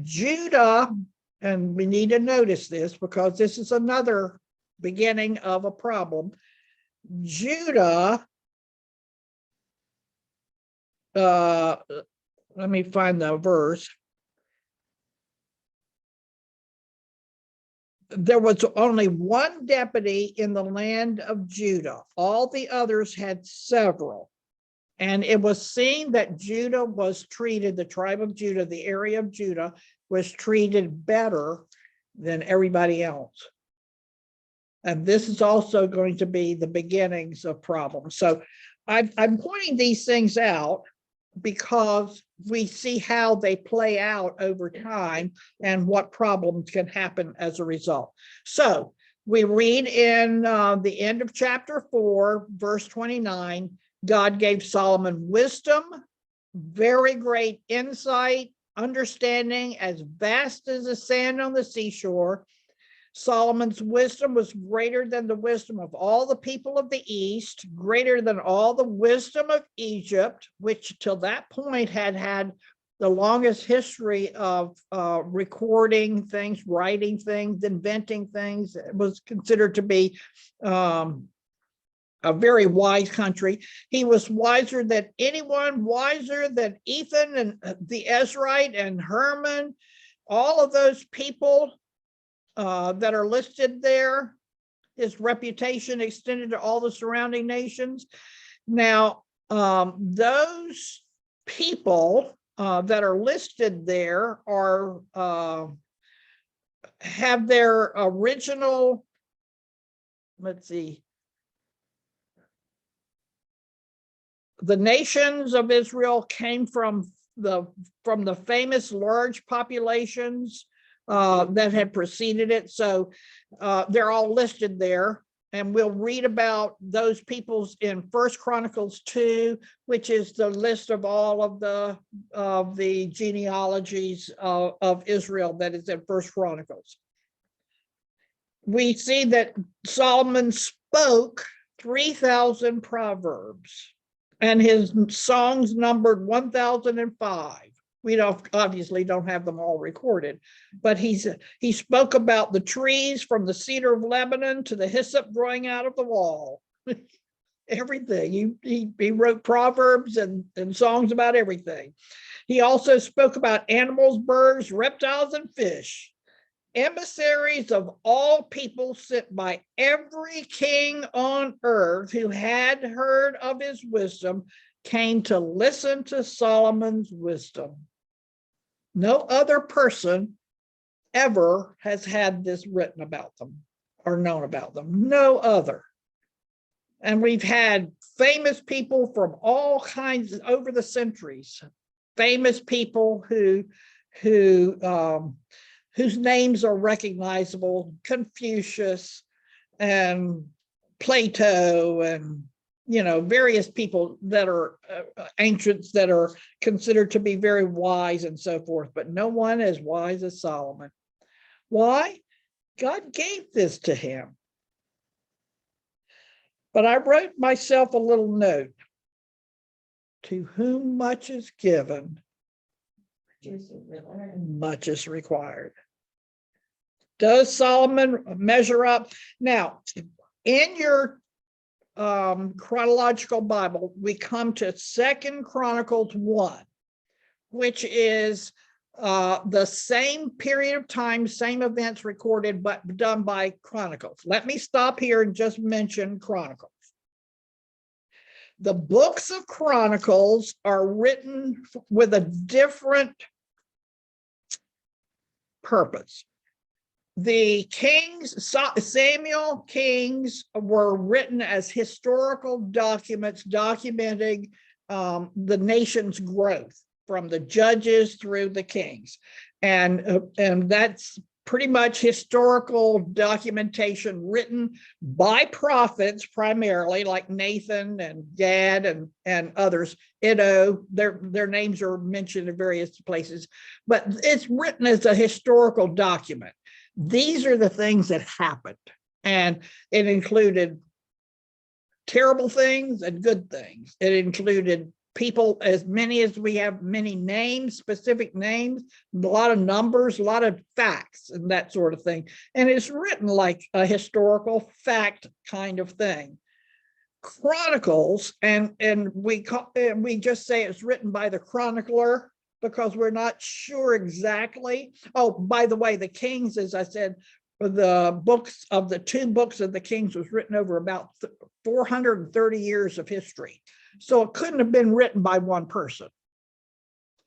Judah, and we need to notice this because this is another beginning of a problem. Judah, let me find the verse. There was only one deputy in the land of Judah. All the others had several. And it was seen that Judah was treated, the tribe of Judah, the area of Judah, was treated better than everybody else. And this is also going to be the beginnings of problems. So I'm pointing these things out because we see how they play out over time and what problems can happen as a result. So we read in the end of chapter 4, verse 29, God gave Solomon wisdom, very great insight, understanding as vast as the sand on the seashore. Solomon's wisdom was greater than the wisdom of all the people of the East, greater than all the wisdom of Egypt, which till that point had the longest history of recording things, writing things, inventing things. It was considered to be a very wise country. He was wiser than anyone, wiser than Ethan and the Ezrite and Herman, all of those people that are listed there. His reputation extended to all the surrounding nations. Now, those people that are listed there are have their original, let's see, the nations of Israel came from the famous large populations that had preceded it. So they're all listed there. And we'll read about those peoples in First Chronicles 2, which is the list of all of the genealogies of Israel that is in First Chronicles. We see that Solomon spoke 3,000 proverbs, and his songs numbered 1,005. We obviously don't have them all recorded, but he spoke about the trees from the cedar of Lebanon to the hyssop growing out of the wall. Everything. He wrote proverbs and songs about everything. He also spoke about animals, birds, reptiles, and fish. Emissaries of all people sent by every king on earth who had heard of his wisdom came to listen to Solomon's wisdom. No other person ever has had this written about them or known about them. No other. And we've had famous people from all kinds over the centuries, famous people whose names are recognizable: Confucius and Plato, and various people that are ancients that are considered to be very wise and so forth, but no one as wise as Solomon. Why? God gave this to him. But I wrote myself a little note: to whom much is given, much is required. Does Solomon measure up? Now, in your chronological Bible, we come to 2 Chronicles 1, which is the same period of time, same events recorded, but done by Chronicles. Let me stop here and just mention Chronicles. The books of Chronicles are written with a different purpose. The Samuel Kings were written as historical documents documenting the nation's growth from the judges through the kings. And that's pretty much historical documentation written by prophets, primarily, like Nathan and Gad and others. Their names are mentioned in various places, but it's written as a historical document. These are the things that happened, and it included terrible things and good things. It included people, as many as we have, many names, specific names, a lot of numbers, a lot of facts and that sort of thing. And it's written like a historical fact kind of thing. Chronicles, and we just say it's written by the chronicler because we're not sure exactly. Oh, by the way, the Kings, as I said, the books of the 2 books of the Kings was written over about 430 years of history. So it couldn't have been written by one person.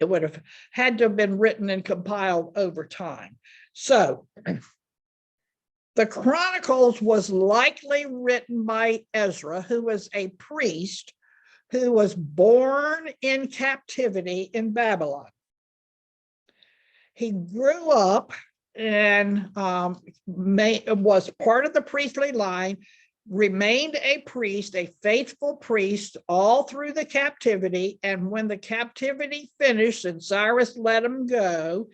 It would have had to have been written and compiled over time. So the Chronicles was likely written by Ezra, who was a priest who was born in captivity in Babylon. He grew up and was part of the priestly line, remained a priest, a faithful priest all through the captivity. And when the captivity finished and Cyrus let him go,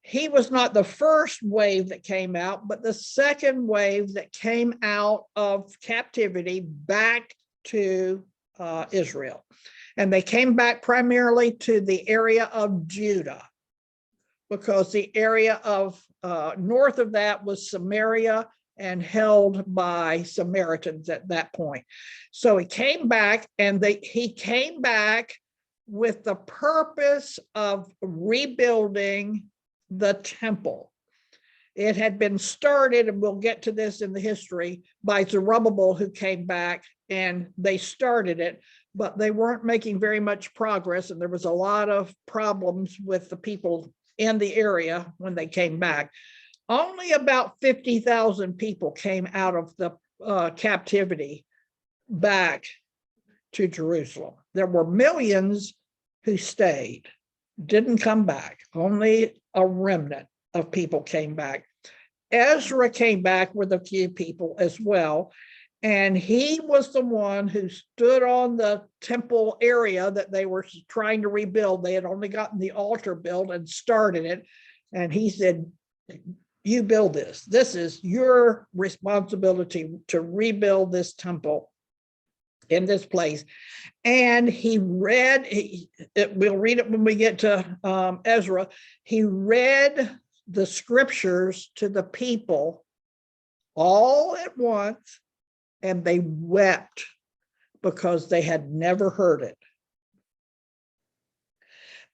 he was not the first wave that came out, but the second wave that came out of captivity back to Israel. And they came back primarily to the area of Judah, because the area of north of that was Samaria and held by Samaritans at that point. So he came back, and he came back with the purpose of rebuilding the temple. It had been started, and we'll get to this in the history, by Zerubbabel, who came back, and they started it, but they weren't making very much progress, and there was a lot of problems with the people in the area when they came back. Only about 50,000 people came out of the captivity back to Jerusalem. There were millions who stayed, didn't come back. Only a remnant of people came back. Ezra came back with a few people as well. And he was the one who stood on the temple area that they were trying to rebuild. They had only gotten the altar built and started it. And he said, you build this. This is your responsibility to rebuild this temple in this place. And he read, we'll read it when we get to Ezra. He read the scriptures to the people all at once, and they wept because they had never heard it.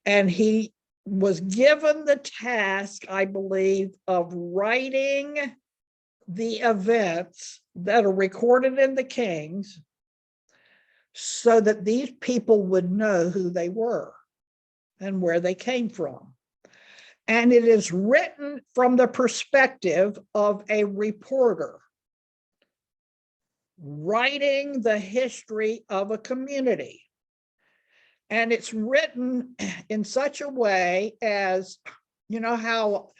And he was given the task, I believe, of writing the events that are recorded in the Kings so that these people would know who they were and where they came from. And it is written from the perspective of a reporter writing the history of a community. And it's written in such a way as, you know, how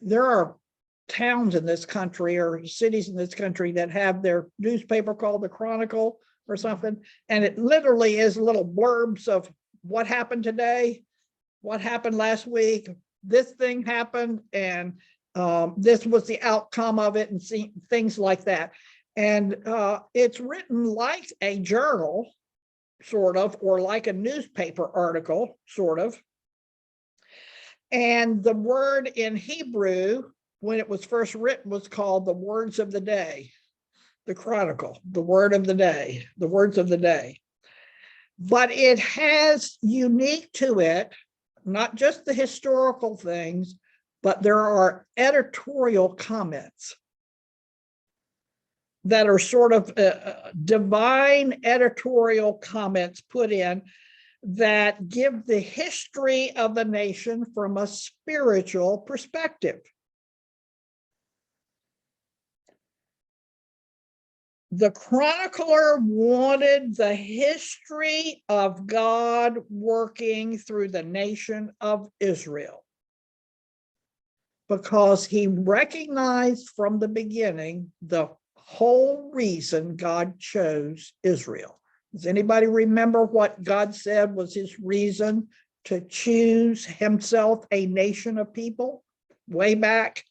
there are towns in this country or cities in this country that have their newspaper called the Chronicle or something. And it literally is little blurbs of what happened today, what happened last week, this thing happened, and this was the outcome of it, and things like that. And it's written like a journal, sort of, or like a newspaper article, sort of. And the word in Hebrew, when it was first written, was called the words of the day, the Chronicle, the word of the day, the words of the day. But it has unique to it, not just the historical things, but there are editorial comments that are sort of divine editorial comments put in that give the history of the nation from a spiritual perspective. The chronicler wanted the history of God working through the nation of Israel because he recognized from the beginning the whole reason God chose Israel. Does anybody remember what God said was his reason to choose himself a nation of people way back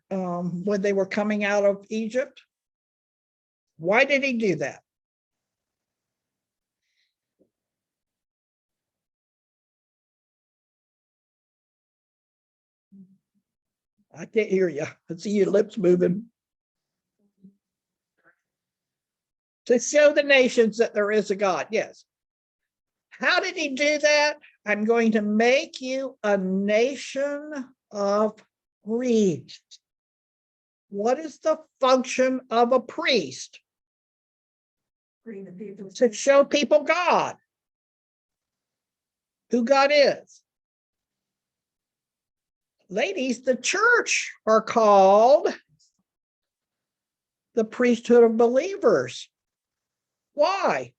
when they were coming out of Egypt? Why did he do that? I can't hear you. I see your lips moving. To show the nations that there is a God, yes. How did he do that? I'm going to make you a nation of priests. What is the function of a priest? Bring the people To show people God, who God is. Ladies, the church are called the priesthood of believers. Why?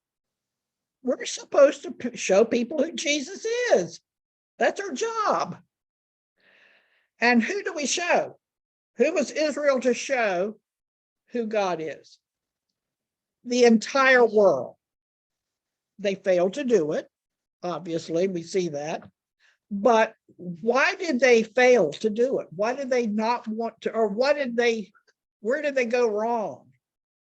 We're supposed to show people who Jesus is. That's our job. And who do we show? Who was Israel to show who God is? The entire world. They failed to do it. Obviously, we see that. But why did they fail to do it? Why did they not want to, or where did they go wrong?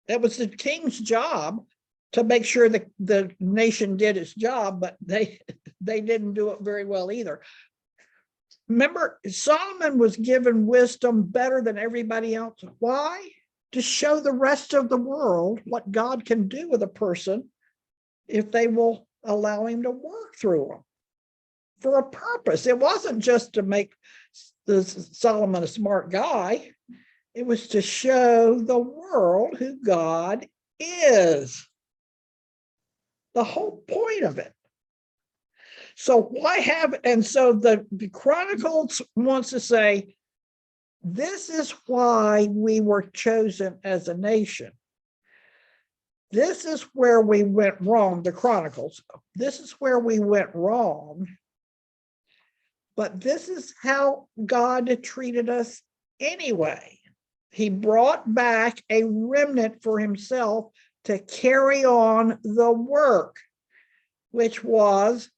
It was the king's job to make sure that the nation did its job, but they didn't do it very well either. Remember, Solomon was given wisdom better than everybody else. Why? To show the rest of the world what God can do with a person if they will allow him to work through them for a purpose. It wasn't just to make Solomon a smart guy. It was to show the world who God is. The whole point of it. So why have, and so the Chronicles wants to say, this is why we were chosen as a nation. This is where we went wrong, the Chronicles. This is where we went wrong. But this is how God treated us anyway. He brought back a remnant for himself to carry on the work, which was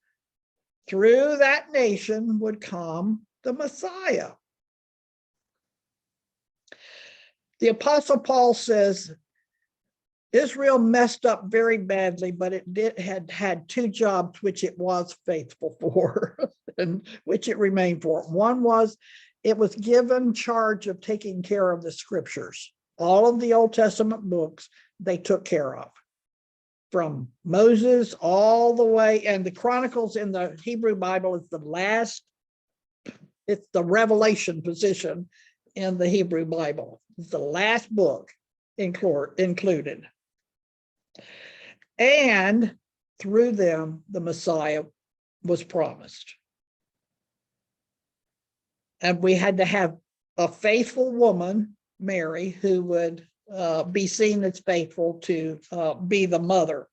through that nation would come the Messiah. The Apostle Paul says, Israel messed up very badly, but it had two jobs which it was faithful for and which it remained for. One was it was given charge of taking care of the scriptures. All of the Old Testament books they took care of, from Moses all the way, and the Chronicles in the Hebrew Bible is the last, it's the revelation position in the Hebrew Bible. It's the last book included. And through them, the Messiah was promised. And we had to have a faithful woman, Mary, who would be seen as faithful to be the mother.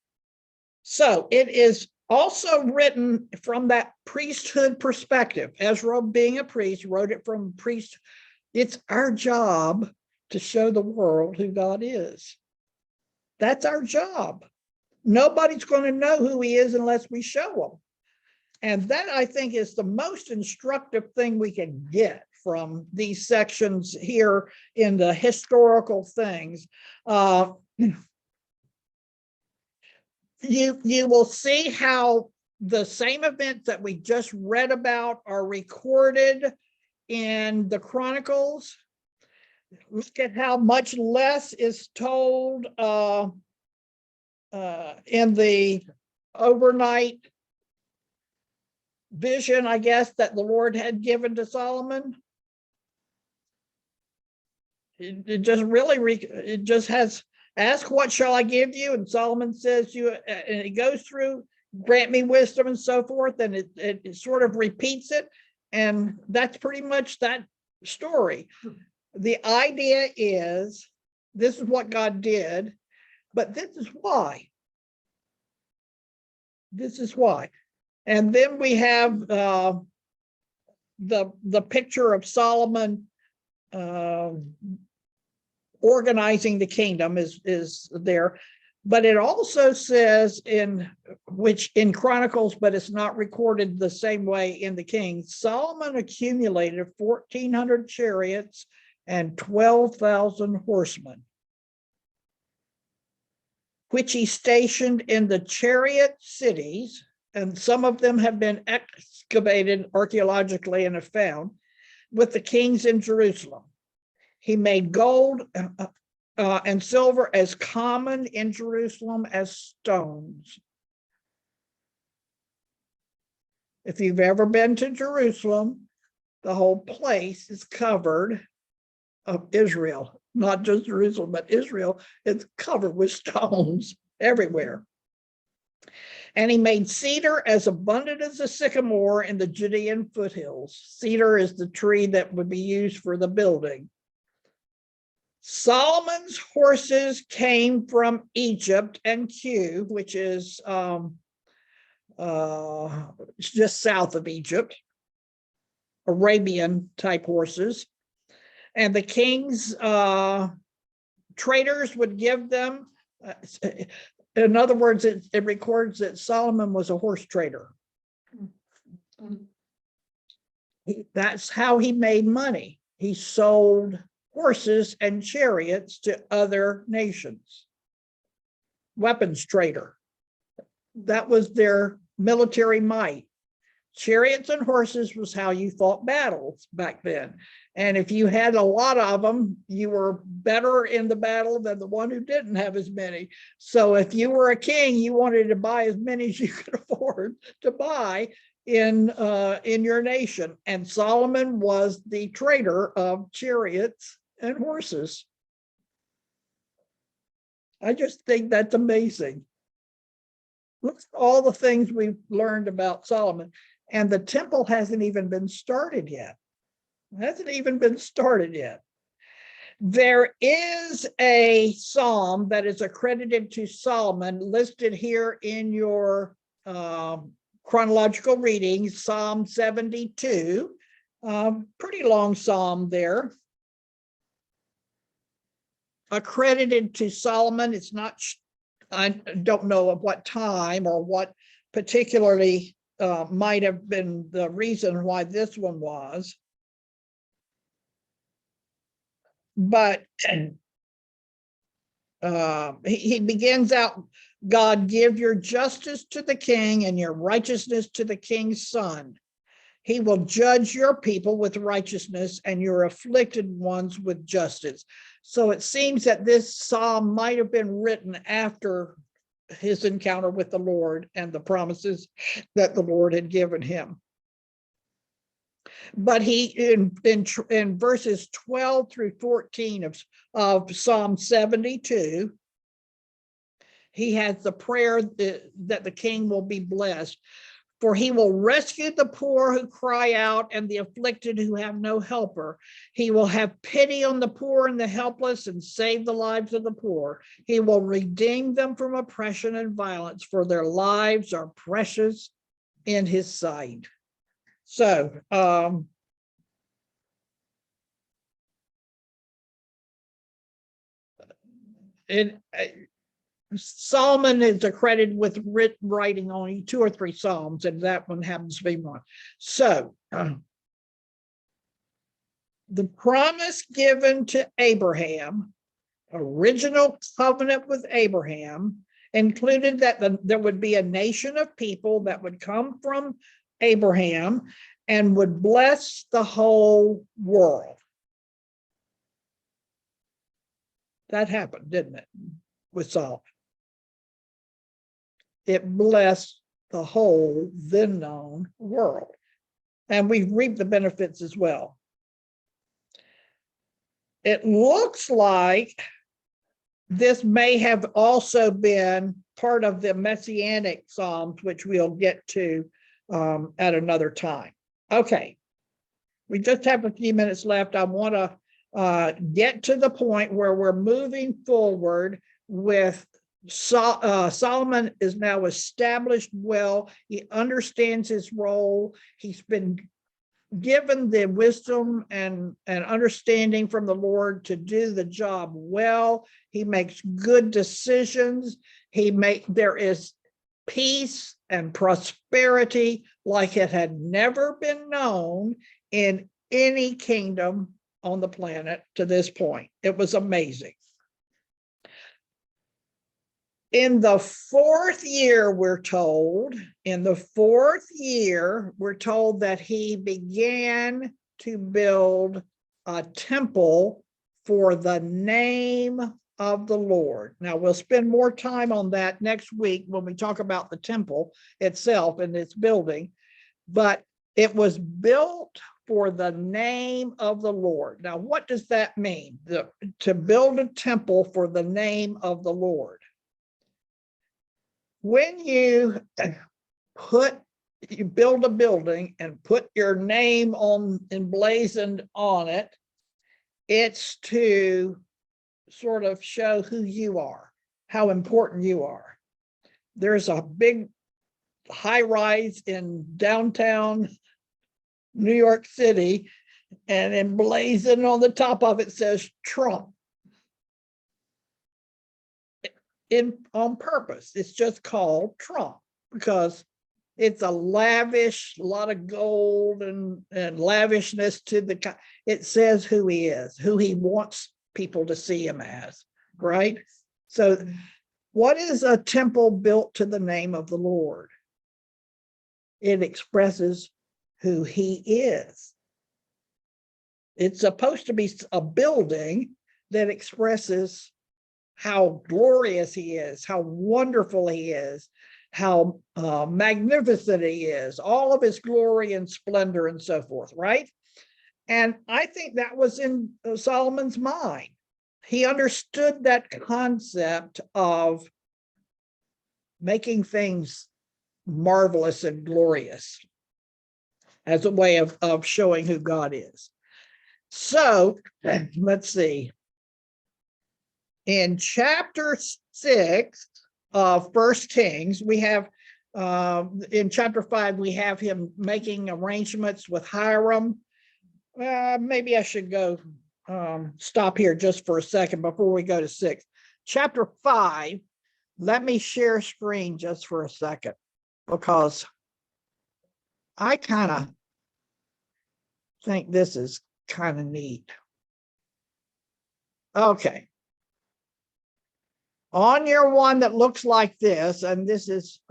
So it is also written from that priesthood perspective. Ezra, being a priest, wrote it from priest. It's our job to show the world who God is. That's our job. Nobody's going to know who he is unless we show them. And that, I think, is the most instructive thing we can get from these sections here in the historical things. You will see how the same events that we just read about are recorded in the Chronicles. Look at how much less is told in the overnight vision, I guess, that the Lord had given to Solomon. It just really, it just has, ask what shall I give you? And Solomon says and it goes through, grant me wisdom and so forth. And it sort of repeats it. And that's pretty much that story. The idea is, this is what God did, but this is why. This is why. And then we have the picture of Solomon organizing the kingdom is there, but it also says in Chronicles, but it's not recorded the same way in the Kings. Solomon accumulated 1,400 chariots and 12,000 horsemen, which he stationed in the chariot cities, and some of them have been excavated archaeologically and are found, with the kings in Jerusalem. He made gold and silver as common in Jerusalem as stones. If you've ever been to Jerusalem, the whole place is covered of Israel, not just Jerusalem, but Israel. It's covered with stones everywhere. And he made cedar as abundant as the sycamore in the Judean foothills. Cedar is the tree that would be used for the building. Solomon's horses came from Egypt and Q, which is just south of Egypt, Arabian type horses. And the king's traders would give them, in other words, it records that Solomon was a horse trader. That's how he made money. He sold horses and chariots to other nations. Weapons trader. That was their military might. Chariots and horses was how you fought battles back then. And if you had a lot of them, you were better in the battle than the one who didn't have as many. So if you were a king, you wanted to buy as many as you could afford to buy in your nation. And Solomon was the trader of chariots and horses. I just think that's amazing. Look at all the things we've learned about Solomon. And the temple hasn't even been started yet. It hasn't even been started yet. There is a psalm that is accredited to Solomon listed here in your chronological reading, Psalm 72. Pretty long psalm there. Accredited to Solomon. It's not, I don't know of what time or what particularly might have been the reason why this one was. But he begins out, God, give your justice to the king and your righteousness to the king's son. He will judge your people with righteousness and your afflicted ones with justice. So it seems that this psalm might have been written after his encounter with the Lord and the promises that the Lord had given him. But he, in verses 12 through 14 of Psalm 72, he has the prayer that the king will be blessed. For he will rescue the poor who cry out and the afflicted who have no helper. He will have pity on the poor and the helpless and save the lives of the poor. He will redeem them from oppression and violence, for their lives are precious in his sight. So, Solomon is accredited with writing only 2 or 3 Psalms, and that one happens to be one. So, the promise given to Abraham, original covenant with Abraham, included that there would be a nation of people that would come from Abraham and would bless the whole world. That happened, didn't it, with Solomon? It blessed the whole then known world. And we reap the benefits as well. It looks like this may have also been part of the Messianic Psalms, which we'll get to at another time. Okay, we just have a few minutes left. I want to get to the point where we're moving forward with Solomon is now established well. He understands his role. He's been given the wisdom and understanding from the Lord to do the job well. He makes good decisions. There is peace and prosperity like it had never been known in any kingdom on the planet to this point. It was amazing. In the 4th year, we're told, that he began to build a temple for the name of the Lord. Now, we'll spend more time on that next week when we talk about the temple itself and its building, but it was built for the name of the Lord. Now, what does that mean? To build a temple for the name of the Lord. When you build a building and put your name on emblazoned on it, it's to sort of show who you are, how important you are. There's a big high rise in downtown New York City, and emblazoned on the top of it says Trump. On purpose. It's just called Trump because it's a lavish, a lot of gold and lavishness to it says who he is, who he wants people to see him as, right? So what is a temple built to the name of the Lord? It expresses who he is. It's supposed to be a building that expresses how glorious he is, how wonderful he is, how magnificent he is, all of his glory and splendor and so forth, right? And I think that was in Solomon's mind. He understood that concept of making things marvelous and glorious as a way of showing who God is. So let's see. in chapter 6 of First Kings, we have in chapter 5, we have him making arrangements with Hiram. Maybe I should go stop here just for a second before we go to 6. Chapter 5, let me share screen just for a second, because I kind of think this is kind of neat. Okay. On your one that looks like this, and this is,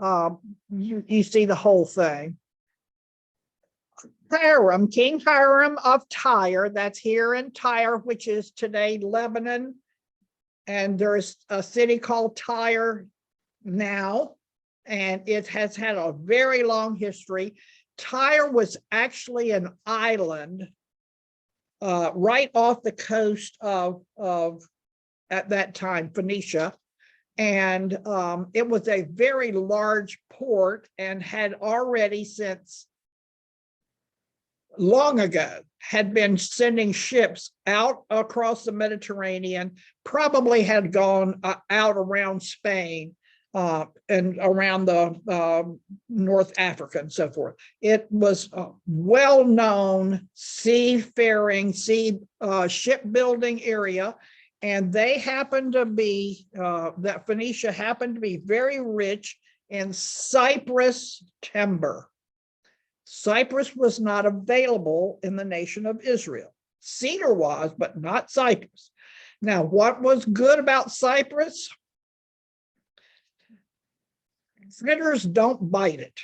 you see the whole thing. Hiram, King Hiram of Tyre, that's here in Tyre, which is today Lebanon. And there's a city called Tyre now, and it has had a very long history. Tyre was actually an island right off the coast of at that time, Phoenicia. And it was a very large port and had already since long ago had been sending ships out across the Mediterranean, probably had gone out around Spain and around the North Africa and so forth. It was a well-known seafaring, shipbuilding area. And they happened to be, that Phoenicia happened to be very rich in cypress timber. Cypress was not available in the nation of Israel. Cedar was, but not cypress. Now, what was good about cypress? Critters don't bite it,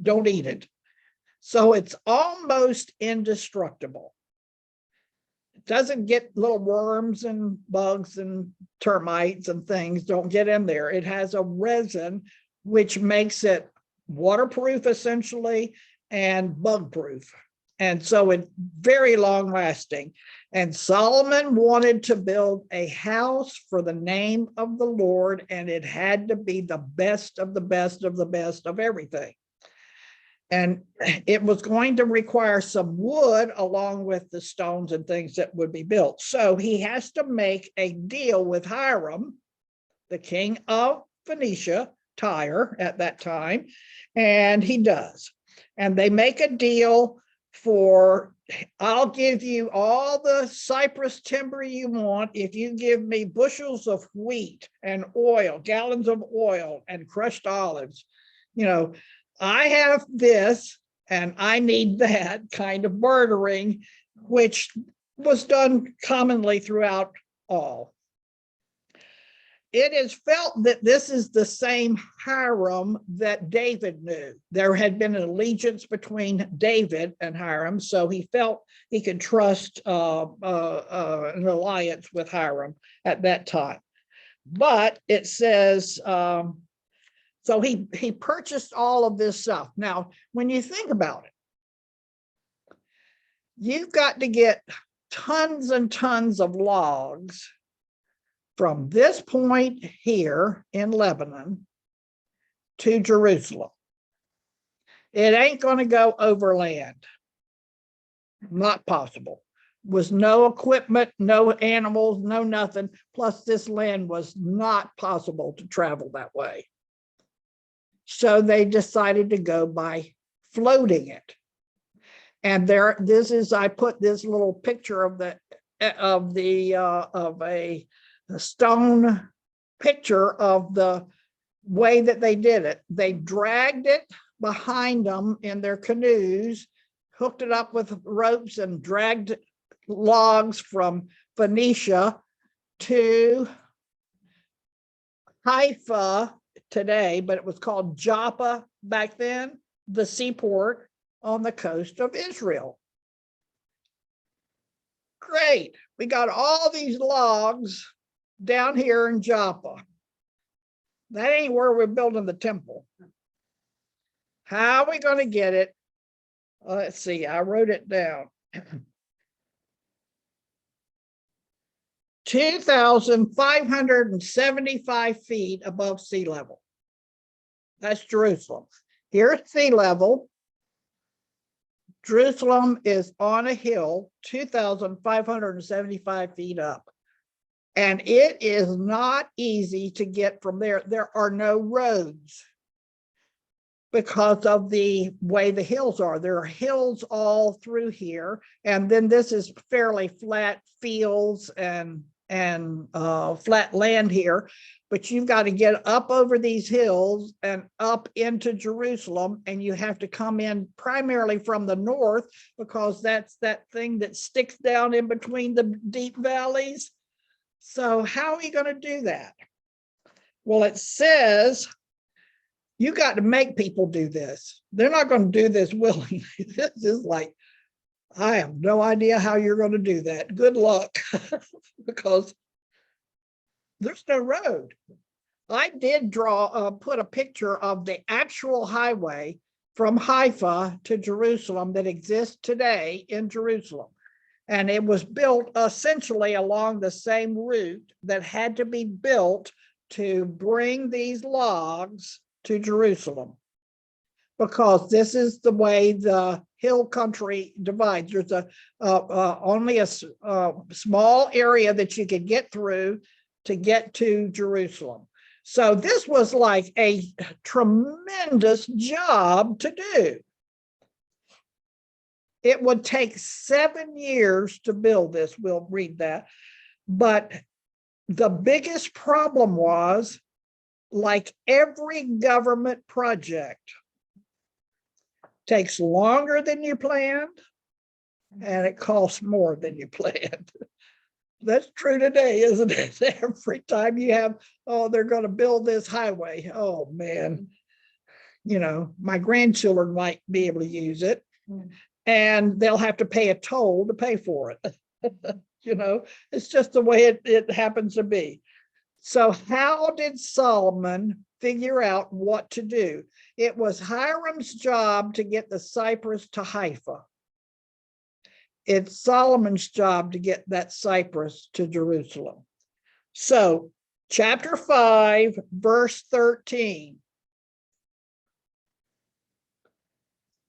don't eat it. So it's almost indestructible. It doesn't get little worms and bugs and termites and things, don't get in there. It has a resin which makes it waterproof essentially and bug proof. And so it's very long lasting. And Solomon wanted to build a house for the name of the Lord, and it had to be the best of the best of the best of everything. And it was going to require some wood along with the stones and things that would be built. So he has to make a deal with Hiram, the king of Phoenicia, Tyre at that time, and he does. And they make a deal for, I'll give you all the cypress timber you want if you give me bushels of wheat and oil, gallons of oil and crushed olives. You know, I have this and I need that kind of bartering, which was done commonly throughout all. It is felt that this is the same Hiram that David knew. There had been an allegiance between David and Hiram, so he felt he could trust an alliance with Hiram at that time. But it says, so he purchased all of this stuff. Now, when you think about it, you've got to get tons and tons of logs from this point here in Lebanon to Jerusalem. It ain't going to go overland. Not possible. Was no equipment, no animals, no nothing. Plus, this land was not possible to travel that way. So they decided to go by floating it. And there, this is, I put this little picture of a stone picture of the way that they did it. They dragged it behind them in their canoes, hooked it up with ropes and dragged logs from Phoenicia to Haifa today, but it was called Joppa back then, the seaport on the coast of Israel. Great. We got all these logs down here in Joppa. That ain't where we're building the temple. How are we going to get it? Let's see, I wrote it down. 2,575 feet above sea level. That's Jerusalem. Here's sea level. Jerusalem is on a hill, 2,575 feet up. And it is not easy to get from there. There are no roads because of the way the hills are. There are hills all through here. And then this is fairly flat fields and flat land here. But you've got to get up over these hills and up into Jerusalem. And you have to come in primarily from the north, because that's that thing that sticks down in between the deep valleys. So how are you going to do that? Well, it says you got to make people do this. They're not going to do this willingly. This is like, I have no idea how you're going to do that. Good luck, because there's no road. I did put a picture of the actual highway from Haifa to Jerusalem that exists today in Jerusalem. And it was built essentially along the same route that had to be built to bring these logs to Jerusalem, because this is the way the hill country divides. There's only a small area that you could get through to get to Jerusalem. So this was like a tremendous job to do. It would take 7 years to build this. We'll read that. But the biggest problem was, like every government project, takes longer than you planned, and it costs more than you planned. That's true today, isn't it? Every time you have, oh, they're going to build this highway. Oh, man. You know, my grandchildren might be able to use it. And they'll have to pay a toll to pay for it. You know, it's just the way it happens to be. So how did Solomon figure out what to do? It was Hiram's job to get the cypress to Haifa. It's Solomon's job to get that cypress to Jerusalem. So chapter 5, verse 13.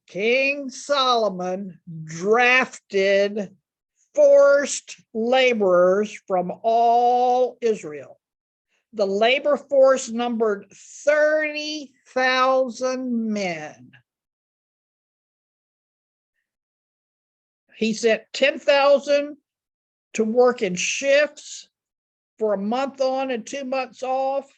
King Solomon drafted forced laborers from all Israel. The labor force numbered 30,000 men. He sent 10,000 to work in shifts for a month on and 2 months off.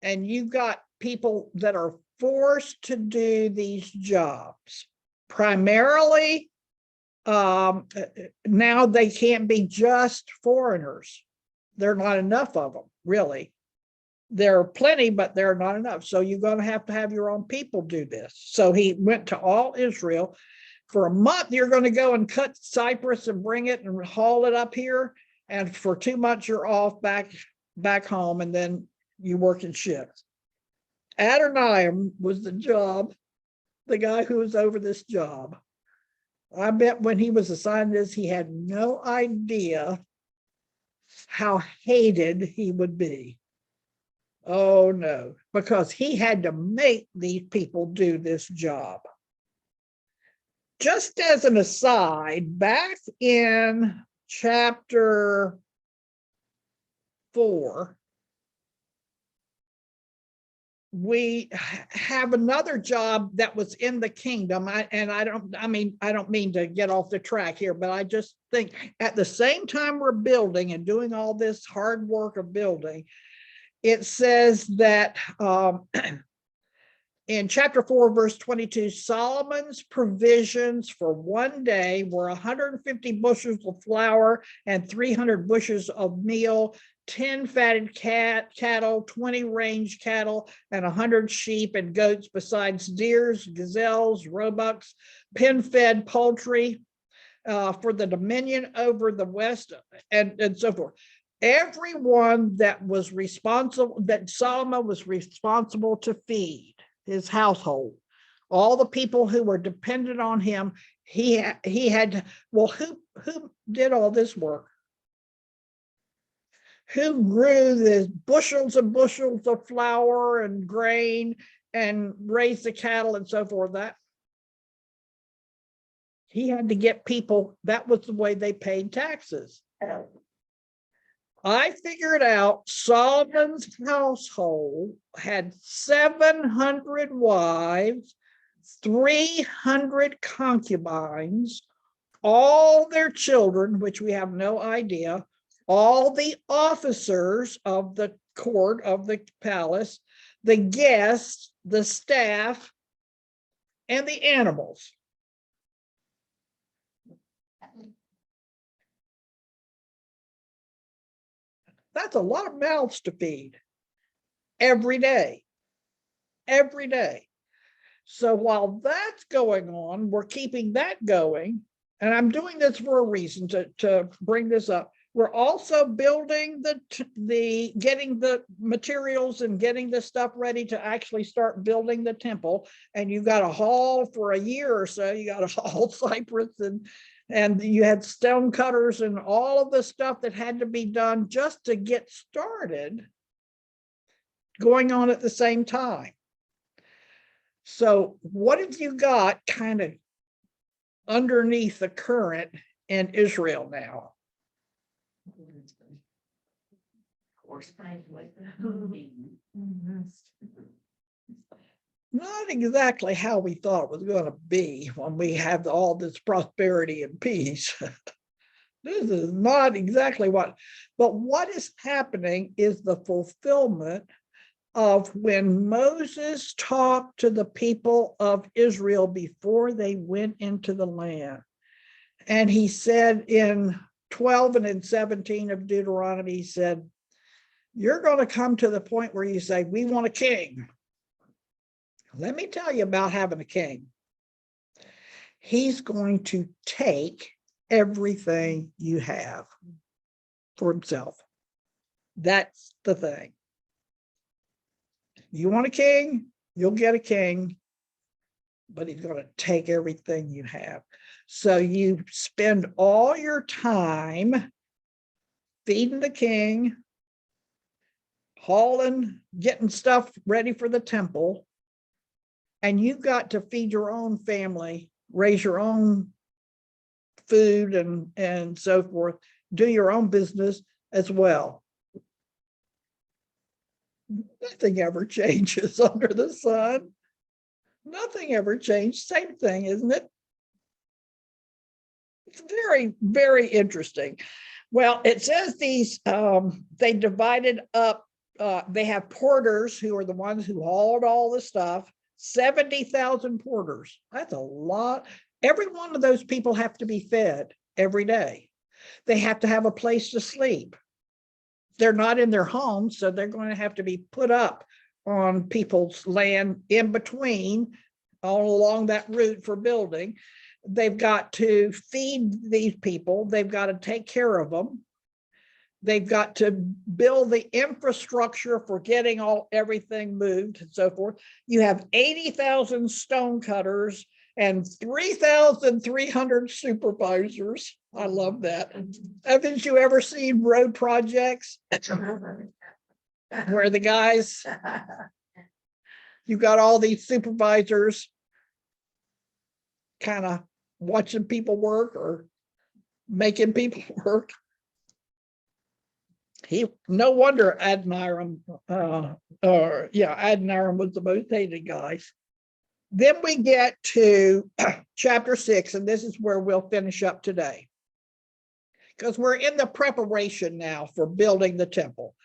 And you've got people that are forced to do these jobs. Primarily, now they can't be just foreigners. There are not enough of them, really. There are plenty, but there are not enough. So you're going to have your own people do this. So he went to all Israel. For a month, you're going to go and cut cypress and bring it and haul it up here. And for 2 months, you're off back home, and then you work in shifts. Adoniram was the guy who was over this job. I bet when he was assigned this, he had no idea how hated he would be. Oh no, because he had to make these people do this job. Just as an aside, back in chapter 4, we have another job that was in the kingdom. I don't mean to get off the track here, but I just think at the same time we're building and doing all this hard work of building, it says that in chapter 4, verse 22, Solomon's provisions for one day were 150 bushels of flour and 300 bushels of meal, 10 fatted cattle, 20 range cattle, and 100 sheep and goats, besides deers, gazelles, roebucks, pen-fed poultry for the dominion over the west, and so forth. Everyone that was responsible, that Solomon was responsible to feed his household, all the people who were dependent on him, he had, well, who did all this work? Who grew the bushels and bushels of flour and grain and raised the cattle and so forth? He had to get people, that was the way they paid taxes. I figured out Solomon's household had 700 wives, 300 concubines, all their children, which we have no idea, all the officers of the court of the palace, the guests, the staff, and the animals. That's a lot of mouths to feed every day, every day. So while that's going on, we're keeping that going. And I'm doing this for a reason to bring this up. We're also building getting the materials and getting the stuff ready to actually start building the temple. And you got to haul for a year or so. You got to haul cypress and you had stone cutters and all of the stuff that had to be done just to get started going on at the same time. So what have you got kind of underneath the current in Israel now? Not exactly how we thought it was going to be when we have all this prosperity and peace. This is not exactly what, but what is happening is the fulfillment of when Moses talked to the people of Israel before they went into the land. And he said in 12 and in 17 of Deuteronomy, he said, you're going to come to the point where you say, we want a king. Let me tell you about having a king. He's going to take everything you have for himself. That's the thing. You want a king, you'll get a king, but he's going to take everything you have. So you spend all your time feeding the king, hauling, getting stuff ready for the temple, and you've got to feed your own family, raise your own food and so forth, do your own business as well. Nothing ever changes under the sun. Nothing ever changed. Same thing, isn't it? It's very, very interesting. Well, it says these, they divided up, they have porters who are the ones who hauled all the stuff, 70,000 porters. That's a lot. Every one of those people have to be fed every day. They have to have a place to sleep. They're not in their homes, so they're going to have to be put up on people's land in between, all along that route for building. They've got to feed these people. They've got to take care of them. They've got to build the infrastructure for getting everything moved and so forth. You have 80,000 stone cutters and 3,300 supervisors. I love that. Haven't you ever seen road projects where the guys, you got all these supervisors kind of watching people work or making people work? No wonder Adoniram, Adoniram was the most hated guys. Then we get to chapter 6, and this is where we'll finish up today, because we're in the preparation now for building the temple.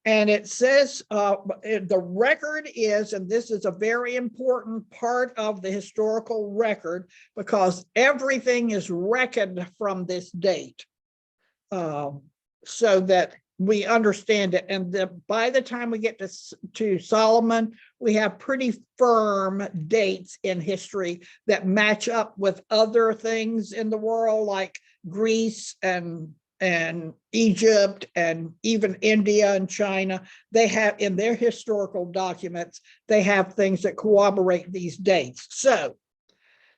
And it says the record is, and this is a very important part of the historical record, because everything is reckoned from this date, so that we understand it. And by the time we get to Solomon, we have pretty firm dates in history that match up with other things in the world, like Greece and Egypt and even India and China. They have in their historical documents, they have things that corroborate these dates. So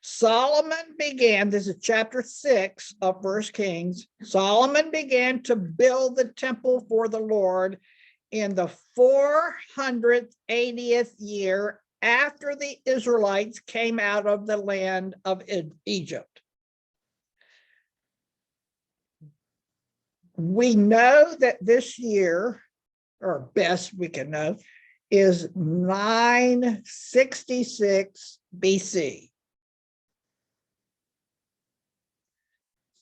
Solomon began, this is chapter 6 of 1 Kings. Solomon began to build the temple for the Lord in the 480th year after the Israelites came out of the land of Egypt. We know that this year, or best we can know, is 966 BC.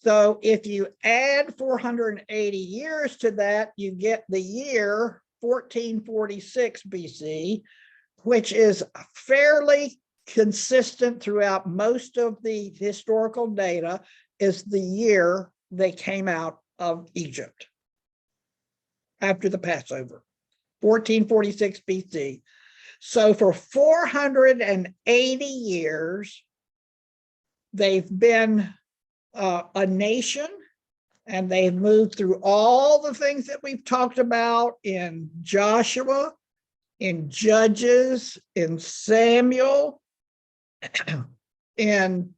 So if you add 480 years to that, you get the year 1446 BC, which is fairly consistent throughout most of the historical data, is the year they came out of Egypt after the Passover, 1446 BC. So for 480 years, they've been a nation, and they've moved through all the things that we've talked about in Joshua, in Judges, in Samuel, and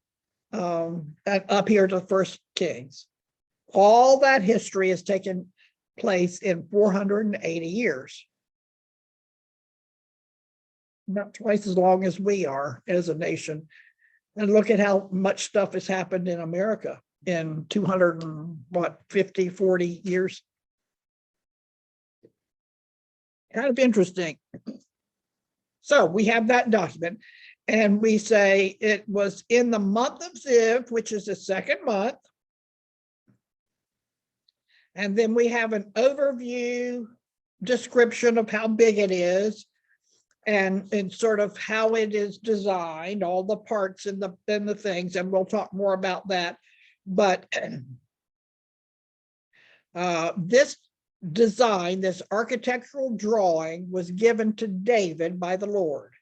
up here to First Kings. All that history has taken place in 480 years. Not twice as long as we are as a nation. And look at how much stuff has happened in America in 250, 40 years. Kind of interesting. So we have that document, and we say it was in the month of Ziv, which is the second month. And then we have an overview description of how big it is, and sort of how it is designed, all the parts and the things, and we'll talk more about that. But this design, this architectural drawing, was given to David by the Lord,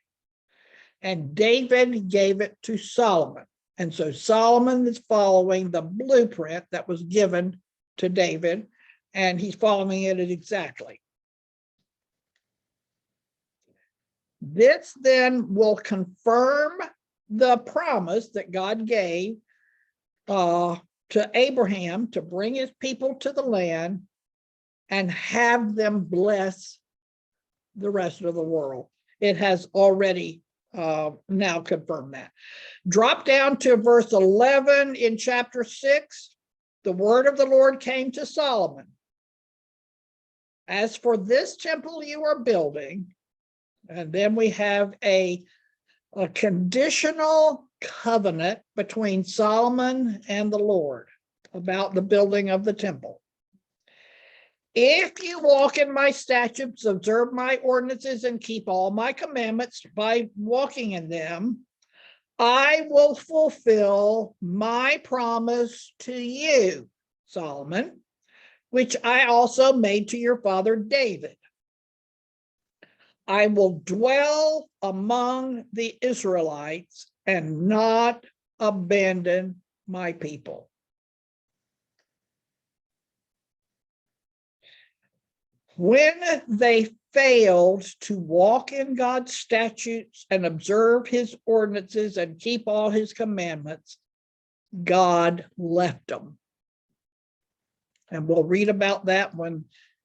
and David gave it to Solomon. And so Solomon is following the blueprint that was given to David, and he's following it exactly. This then will confirm the promise that God gave to Abraham to bring his people to the land and have them bless the rest of the world. It has already now confirmed that. Drop down to verse 11 in chapter 6. The word of the Lord came to Solomon. As for this temple you are building, and then we have a conditional covenant between Solomon and the Lord about the building of the temple. If you walk in my statutes, observe my ordinances, and keep all my commandments by walking in them, I will fulfill my promise to you, Solomon, which I also made to your father David. I will dwell among the Israelites and not abandon my people. When they failed to walk in God's statutes and observe his ordinances and keep all his commandments, God left them. And we'll read about that when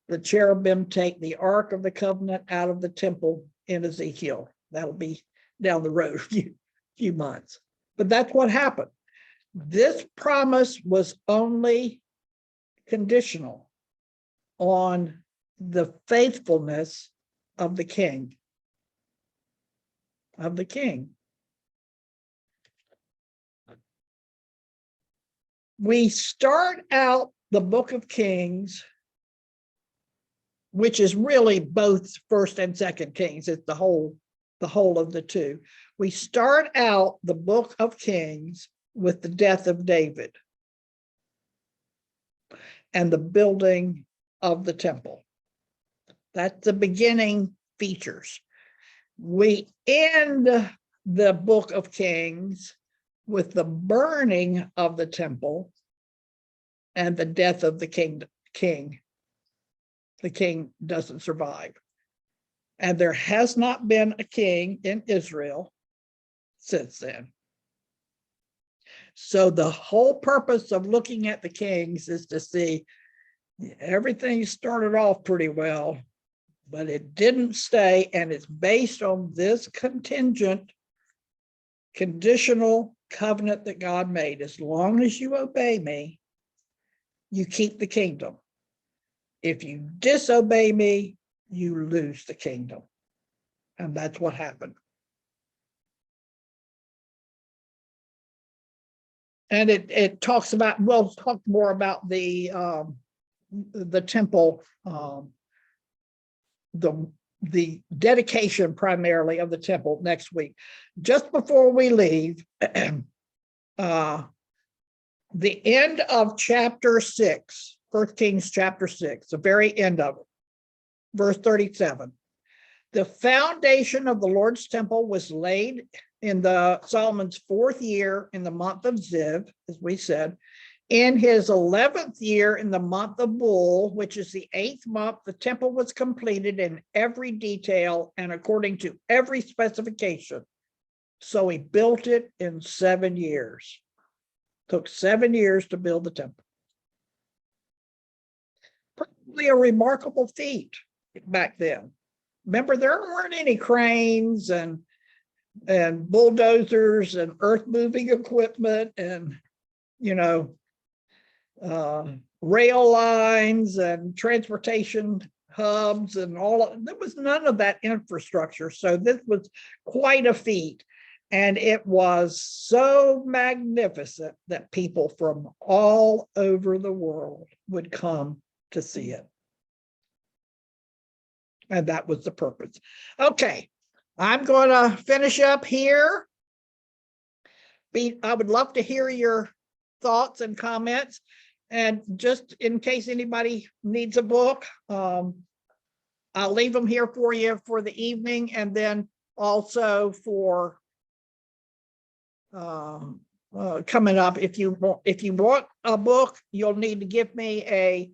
the cherubim take the Ark of the Covenant out of the temple in Ezekiel. That'll be down the road a few months. But that's what happened. This promise was only conditional on the faithfulness of the king. We start out the book of Kings, which is really both First and Second Kings. It's the whole of the two. We start out the book of Kings with the death of David and the building of the temple. That's the beginning features. We end the book of Kings with the burning of the temple and the death of the king. The king doesn't survive. And there has not been a king in Israel since then. So the whole purpose of looking at the kings is to see everything started off pretty well, but it didn't stay, and it's based on this conditional covenant that God made. As long as you obey me, you keep the kingdom. If you disobey me, you lose the kingdom. And that's what happened. And it talks about, we'll talk more about the temple, the dedication primarily of the temple next week. Just before we leave, the end of chapter 6, 1 Kings chapter 6, the very end of it, verse 37. The foundation of the Lord's temple was laid in the Solomon's 4th year in the month of Ziv, as we said. In his 11th year in the month of Bul, which is the 8th month, the temple was completed in every detail and according to every specification. So he built it in 7 years. Took 7 years to build the temple. Probably a remarkable feat back then. Remember, there weren't any cranes and bulldozers and earth moving equipment and, rail lines and transportation hubs and there was none of that infrastructure. So this was quite a feat. And it was so magnificent that people from all over the world would come to see it. And that was the purpose. Okay, I'm going to finish up here. I would love to hear your thoughts and comments. And just in case anybody needs a book, I'll leave them here for you for the evening, and then also for coming up. If you want a book, you'll need to give me an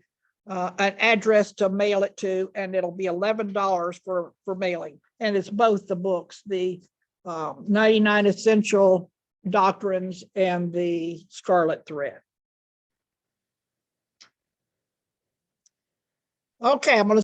address to mail it to, and it'll be $11 for mailing. And it's both the books, the 99 Essential Doctrines and the Scarlet Thread. Okay, I'm going to